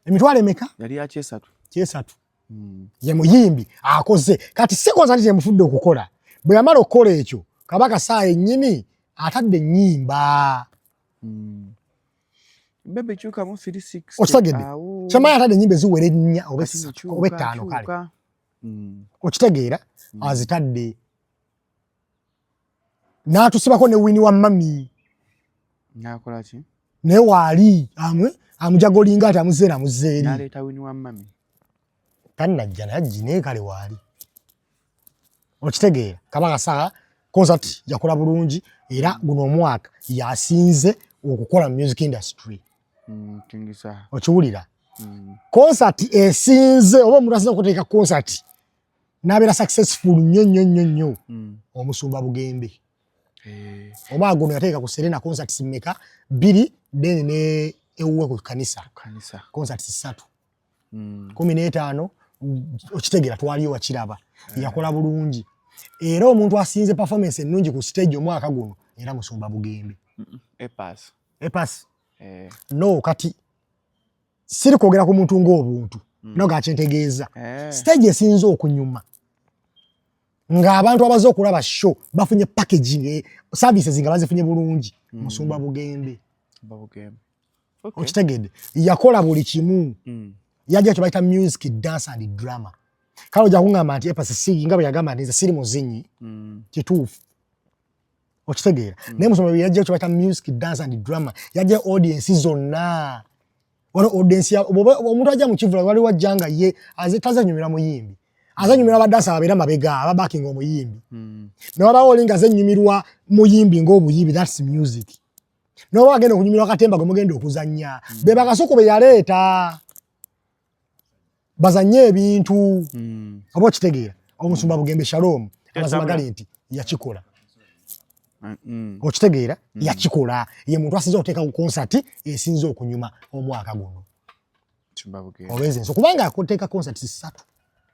Emitwalo emeka? Yali ya 3. 3. Ye muyimbi akoze. Kati si concert yemufudde okukola. Bwe yamala okukola ekyo, Kabaka Saha yennyini atadde ennyimba. Bebe chuka mu 360. Okitegedde. Kyamanya atadde ennyimba eziwera 4 oba 5 kale. Okitegeera azitadde. N'atusibako ne Winnie wa Mami. N'akola ki? Ne waali amujagolinga ati amuzeera muzeeri. N'aleeta Winnie wa Mami. Tannajja najji naye kale waali. Okitegeera Kabaka Saha concert yakola bulungi era guno omwaka yasinze okukola music industry. Kingisa. Okiwulira? Concert esinze oba omuntu asinze okuteeka concert n'abeera successful nnyo Omusumba Bugembe. Omwaka guno yateeka ku Serena concert mmeka 2 then ne ewuwe ku kanisa. Concert 3. 15 okitegeera twaliyo wakiraba. Yakola bulungi. Era omuntu asinze performance ennungi ku stage omwaka guno era Musumba Bugembe. Epas. No kati siri kwogera ku muntu ng'obuntu. No gakyentegeeza. Stage esinze okunyuma. Ng'abantu abaze okulaba show bafunye packaging services nga bazifunye bulungi. Musumba Bugembe. Okitegedde. Yakola buli kimu. Yajja kyo bayita music, dance and drama. Kale ojja kungamba nti Epas si nga bwe yagamba nti nze siri muzinyi. Kituufu. Okitegeera. Naye Musumba yajja kyo bayita music, dance and drama. Yajja audience zonna. Wano audience ya omuntu ajja mu kivula wali wajjanga ye azitazanyumira muyimbi. Azanyumira abadansa ababeera mabega ababacking omuyimbi. N'oba olinga azanyumirwa muyimbi ng'obuyimbi, that's music. N'oba agenda okunyumirwa akatemba gwe mugenda okuzannya. Be bakasuku be yaleeta. Bazanye ebintu. Oba okitegeera. Omusumba Bugembe Shalom. Amazima gali nti yakikola. Okitegeera yakikola. Ye muntu asinze okuteeka ku concert esinze okunyuma omwaka guno. Olwezi nso kubanga akoteeka concert 3.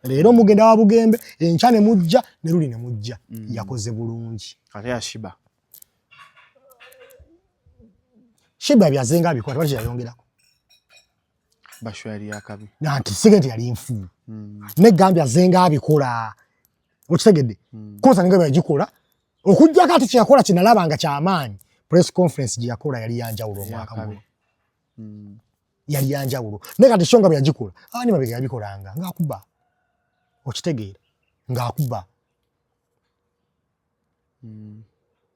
Leero mugenda wa Bugembe enkya ne mujja ne luli ne mujja. Yakoze bulungi. Ate ya Shiba. Shiba byazenga abikola twali yayongerako. Basho yali yakabi. Nanti sigenti yali nfu. Ne Gambia zenga abikola. Okitegedde. Koza nga byagikola. Okujja kati kyakola kinalabanga kyamaanyi. Press conference gye yakola yali yanjawulo omwaka guno. Yali yanjawulo. Ne kati shonga byagikola. Ani mabega yabikolanga ng'akuba. Okitegeera ng'akuba.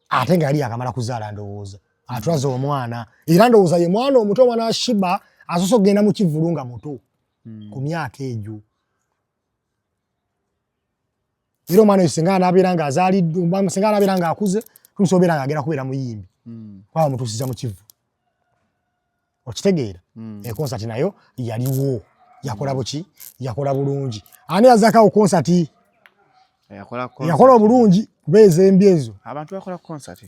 Ate nga yali akamala kuzaala ndowooza. atwaza omwana era ndowooza ye mwana omuto omwana ashiba asoose okugenda mu kivulunga muto ku myaka egyo era omwana oyo singa anabeera nga azaaliddwa singa anabeera nga akuze tumusobola nga agenda kubeera muyimbi kwaba mutuusiza mu kivu okitegeera ekonsati nayo yaliwo yakola buki yakola bulungi ani yazakawo konsati yakola obulungi kubeeza embi ezo abantu bakola concert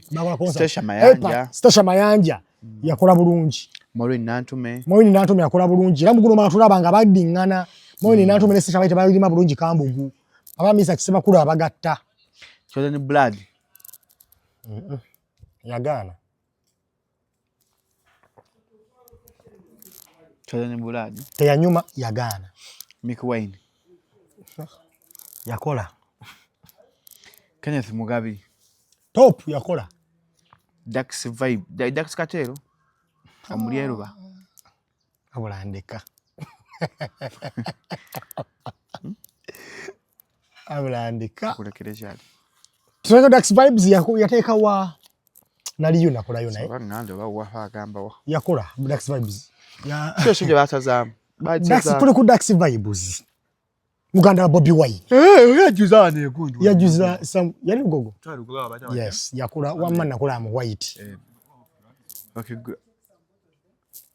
Stasha Mayanja yakola bulungi Maureen Nantume yakola bulungi era muguno matulaba nga baddiŋŋana Maureen Nantume ne Stasha Mayanja balima bulungi Kambugu abamisa Kisemakulu abagatta Chosen Blood yagaana Chosen Blood teyanyuma yagaana Mick Wayne yakola Kenneth Mugabi top yakola Dax Vibe Dax Katero Amulieruba abulandeka abulandeka kulekerejali Trego Dax Vibes yateeka wa naliyo nakolayo naye ngando bawa agamba wa yakola Dax Vibes ya sho batazamu Dax tuli ku Dax Vibes Muganda Bobby Wine yajuza negundu yajuza yali gogo twalugoga abata yes yakola wamma nakola mu white okay good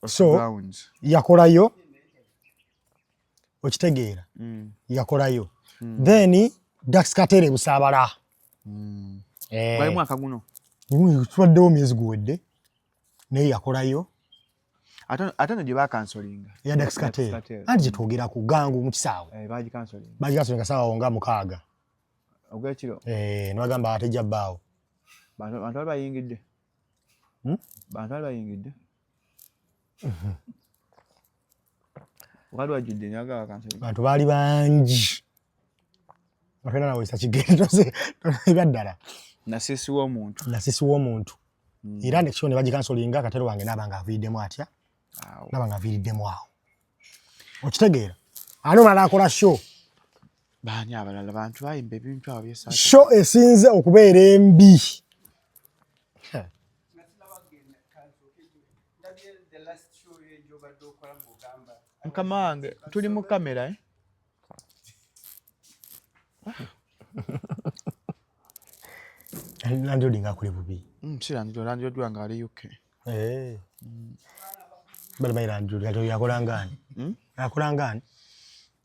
so yakolayo okitegeera yakolayo then Dax Katere Busabala bali mwaka guno twaddewo myezi guwedde naye yakolayo atano gye bakansolinga ya Dax Katere anti gye twogera ku gangu mu kisaawe bagikansolinga saawa nga mukaaga ogwekiro ne bagamba atejja bbaawo bantu bali bayingidde bantu bali bayingidde wali wajjudde nyaga bakansolinga bantu baali bangi batwena nawe sakigendo ebyaddala nasisi w'omuntu era next show ne bagikansolinga Katero wange nabanga aviiriddemu atya nabanga aviiriddemu awo okitegeera ani omulala akola show baani abalala bantu bayimba ebintu abo byesa show esinze okubeera embi mukama wange tuli mu kamera landloading akuli bubi landloading nga ali UK bali bayi landloading yakola ngani yakola ngani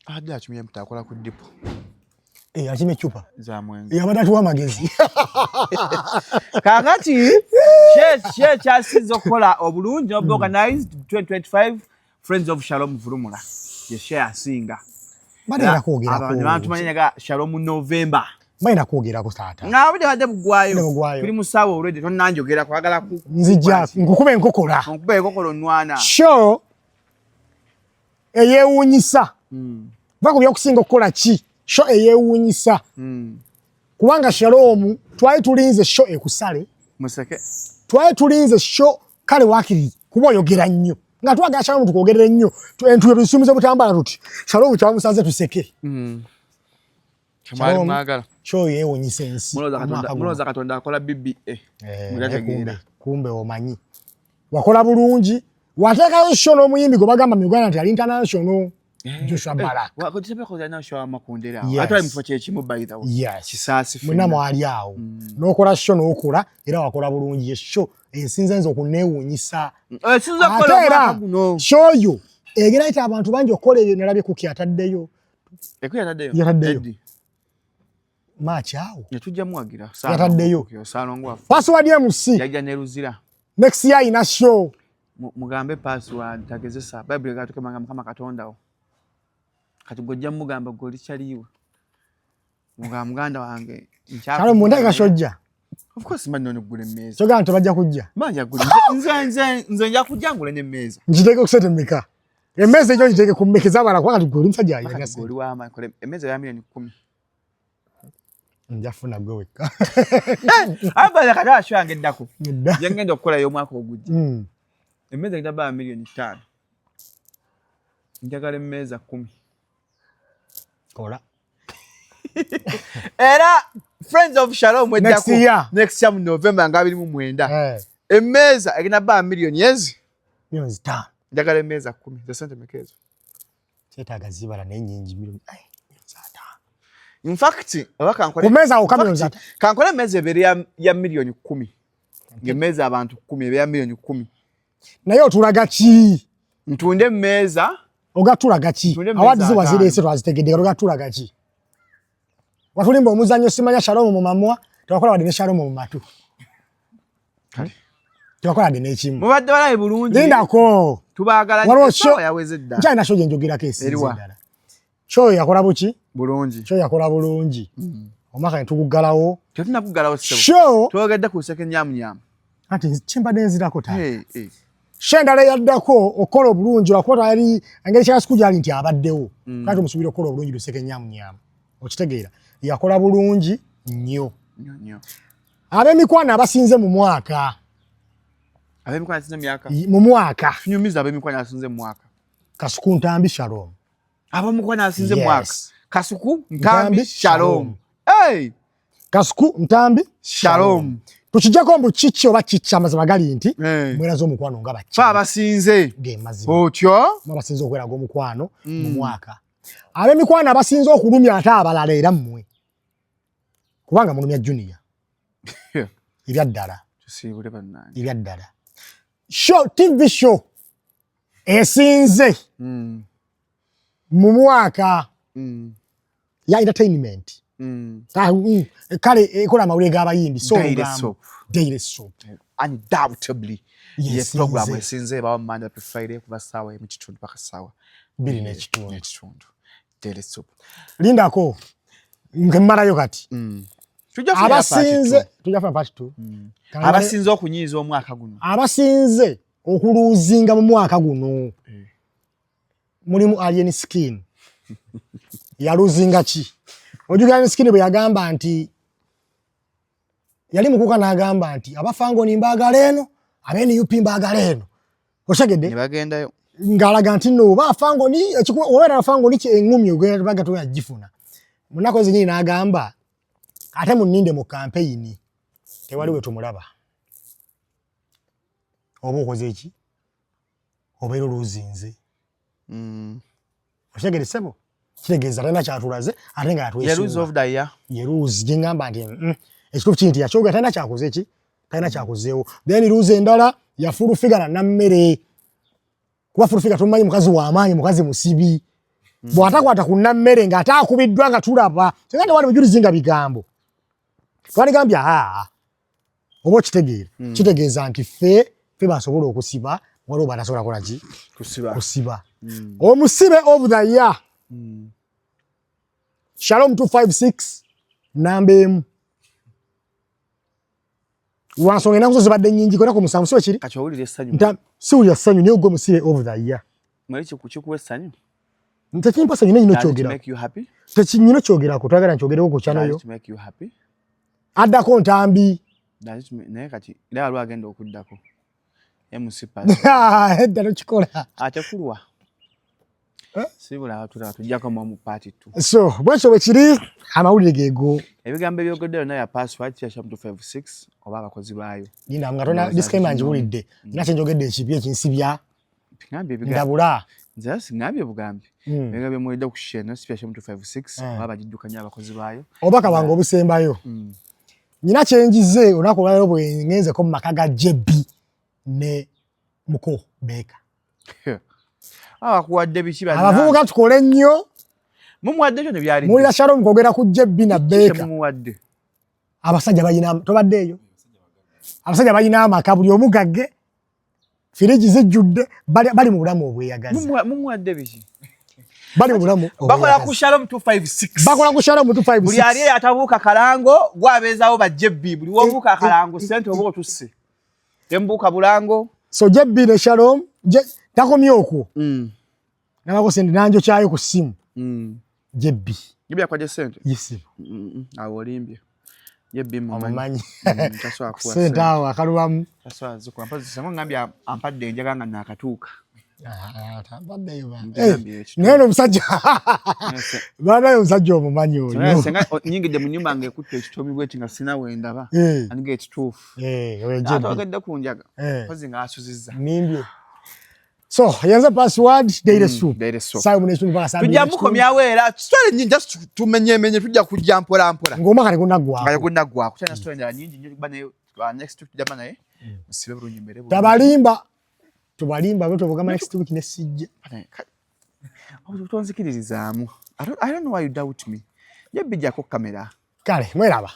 adda kimye mutakola ku dipo akime chupa za mwenge yabadatu amagezi kakati she kyasize okukola obulungi organized 2025 Friends of Shalom Vurumula ye share asinga badera kwogera ko abantu manyenga Shalom November bayina kwogera ko taata ngabudde badde bugwayo tuli musawo already tonanjogera kwagala ku nzija ngukube enkokola nwana show eyewunyisa bakubya okusinga okukola ki show eyewunyisa kubanga Shalom twali tulinze show ekusale museke twali tulinze show kale wakiri kuba oyogera nnyo nga twagala Shalom tukogerera nnyo entuyo tusumuze butambala tuti Shalom kyamusanze tuseke Shalom magala show eyewunyisa ensi muloza Katonda akola BBA kumbe omanyi wakola bulungi wateekayo show n'omuyimbi gwe bagamba mu Uganda nti ali international Joshua Barak wakotisepe ko zana show amakondera atali mufo kyekimu by the way kisasi muna mwali awo n'okola show n'okola era wakola bulungi ye show ensinze nzo okuneewunyisa sinza kola mwaka guno show yo egeraita abantu bangi okola ebyo nalabye kuki ataddeyo yataddeyo March awo yatujja muwagira yataddeyo salongwa password MC yajja neruzira next year ina show mugambe password tagezesa Bible gatukemanga mukama Katonda kati gojja mugamba goli chaliwe muganda wange kale munda kashojja of course man none gule meza so ganto bajja kujja manja gule nze nja kujangula ne meza njiteke kusete meka emeza ejo njiteke kumekeza abala kwa kati goli msajja yagase goli wa ama kole emeza ya milioni 10 njafuna gwe weka abala kada shwange ndako yengenda okukola yo mwaka ogujja emeza kitaba milioni 5 njagala emeza 10 kola era Friends of Shalom next year mu November nga 29 Emmeeza egenda ba million yezi. Millions 5. Njagala emmeeza 10. Ze sente mekezo. Kyetaaga zibala n'ennyingi millions 5. In fact, ku mmeeza awo millions 5. kankole emmeeza ebeere ya million 10. Ng'emmeeza abantu 10 ebeera million 10. Naye otulaga ki? Ntunde emmeeza. Ogatulaga ki? Awadi ziwa zireese twazitegedde ogatulaga ki? Watulimba omuzannyo simanya Shalom mu mamwa, tewakola wadde ne Shalom mu matu. Kale. Tewakola wadde n'ekimu. Mubadde balabe bulungi. Lindako. Tubaagala Waliwo nnyo yaweze dda. Nkyalina show gye njogerako esinze Eriwa. ddala. Show yakola buki? Bulungi. Show yakola bulungi. Omwaka ne tuguggalawo. Tetunakuggalawo ssebo. Show twogedde ku luseke nyamunyamu. anti kyemba nenzirako ta. Hey. Show endala yaddako okola obulungi lwakuba yali engeri kyasiku gyali nti abaddewo. Kati omusuubira okola obulungi luseke nyamunyamu. Okitegeera. Yakola bulungi nnyo. Nnyo. Ab'emikwano abasinze mu mwaka. Ab'emikwano asinze myaka. Mu mwaka. Tunyumiza ab'emikwano asinze mu mwaka. Kasuku Ntambi Shalom. Ab'emikwano asinze mu mwaka. Kasuku Ntambi Ntambi Shalom. Hey! Kasuku Ntambi Shalom. Tukijjako mbu kiki oba kiki amazima gali nti Hey. mweraza omukwano nga baki. Fa abasinze. Ge mazima. Otyo. Abasinze okweraga omukwano mu mwaka. Ab'emikwano abasinze okulumya ate abalala era mmwe. Kubanga mulumya Junior. Ebyaddala. Tusiibule bannange. Ebyaddala. Show TV show esinze mu mwaka ya entertainment. Kale ekola amawulire g'abayimbi so Daily Soap. Undoubtedly. Yes, program esinze ebawo Monday to Friday kuva ssaawa emu kitundu paka ssaawa 2:30. Daily Soap. Lindako nkemmalayo kati. Abasinze tujafuna part 2. Abasinze okunyiiza omwaka guno. Abasinze okuluzinga mu mwaka guno. Mulimu Alien Skin. Yaluzinga ki? Ojuga Alien Skin bwe yagamba nti yali mukuka n'agamba nti abafango nimbagala eno abene yupi mbagala eno. Oshagedde? Ne bagendayo. Ngalaga nti no bafango ni ekikuwa owera afango ni engumi ogenda baga to yagifuna. Munako zinyini n'agamba ate muninde mu campaign tewali wetu mulaba. Oba okoze eki? Obeera oluzinze. Oshagedde sebo? Kitegeeza tena kyatulaze ate nga yatwesunga. Yeruzi of the year. Yeruzi gingamba nti ekituufu kinti yakyoga tena kyakoze eki? Tena kyakozeewo. Then luze endala yafulufigana na mmere. Kuba fulufiga tumanyi mukazi w'amaanyi mukazi musibi. Bw'atakwata ku nammere ng'ate akubiddwa nga tulaba. Tegande wali mujulizi nga bigambo. Twaligambye oba okitegeera. Kitegeeza nti ffe basobola okusiba waliwo batasobola kola ki? Kusiba. Omusibe of the year. Shalom 256 namba emu. Wansonga ennaku zo zibadde nnyingi kona ku musanvu si wekiri? Kati owulira essanyu. Siwulira ssanyu naye gwe musibe of the year. Mwali kikuwa essanyu? Tekimpa ssanyu naye nyina okyogerako. Tekinyina okyogerako twagala nkyogereko ku channel yo. Addako Ntambi. Naye kati era waliwo agenda okuddako. Emusipa. Edda tokikola. Atekulwa. Sibula tujjako mu party 2. So bwekyo bwe kiri amawulire geego. Ebigambo ebyogeddeko nayo ya password ya Shalom 256 oba abakozi baayo. Nina nga tona disclaimer njiwulidde. Nina kyenjogedde ekibi ekinsibya. Ngambye ebigambo. Ndabula. Nze singambye bugambi. Ebigambo mwedde ku share sipya Shalom 256 oba bagiddukanya abakozi baayo. Obaka bange obusembayo. Nina kyenjize olunaku olwaleero bwe ngenzeko mu maka ga Jebbi ne Muko Beka. Abakuwadde biki banna. Abavubuka tukole nnyo. Mumuwadde kyo ne byali. Mulira Shalom kwogera ku Jebbi na Beka. Mumuwadde. Abasajja bayina tobaddeeyo. Abasajja bayina amaka buli omugagge. Firiji zijjudde bali mu bulamu obweyagazi. Mumuwadde biki. Bali mu bulamu. Bakola ku Shalom 256. Bakola ku Shalom 256. Buli ali atabuuka kalango gwabeezaawo ba Jebbi. Buli wobuuka kalango sente oba otusse. Tembuuka bulango. So Jebbi ne Shalom takomye okwo. Nabako sente nanjo kyayo ku simu. Jebbi. Jebbi akwaje sente? Yes. Awo olimbye. Jebbi mumanyi. Taswa kuwa sente. Sente awo akalubamu. Taswa zikuwa mpazi sango ngambye ampadde enjaga nga nakatuuka. naye omusajja baanayo omusajja omumanyi oyo senga nyingidde mu nnyumba ng'ekutte ekitomi bweti nga sina wendaba aniga ekituufu ate ogedde ku njaga mpozi ng'asuzizza nimbye so yanza password daily soup sawa munekitundu mpaka saa tujja mukomyawo era story nyingi just tumenyemenye tujja kujja mpola mpola ng'omwaka tegunaggwako nga tegunaggwako kyalina story endala nyingi nnyo kuba naye next week tujja ba naye musibe bulungi mbere tubalimba bwe tubugamba next week ne sijja tonzikiririzaamu I don't know why you doubt me ye bijjako kamera kale mweraba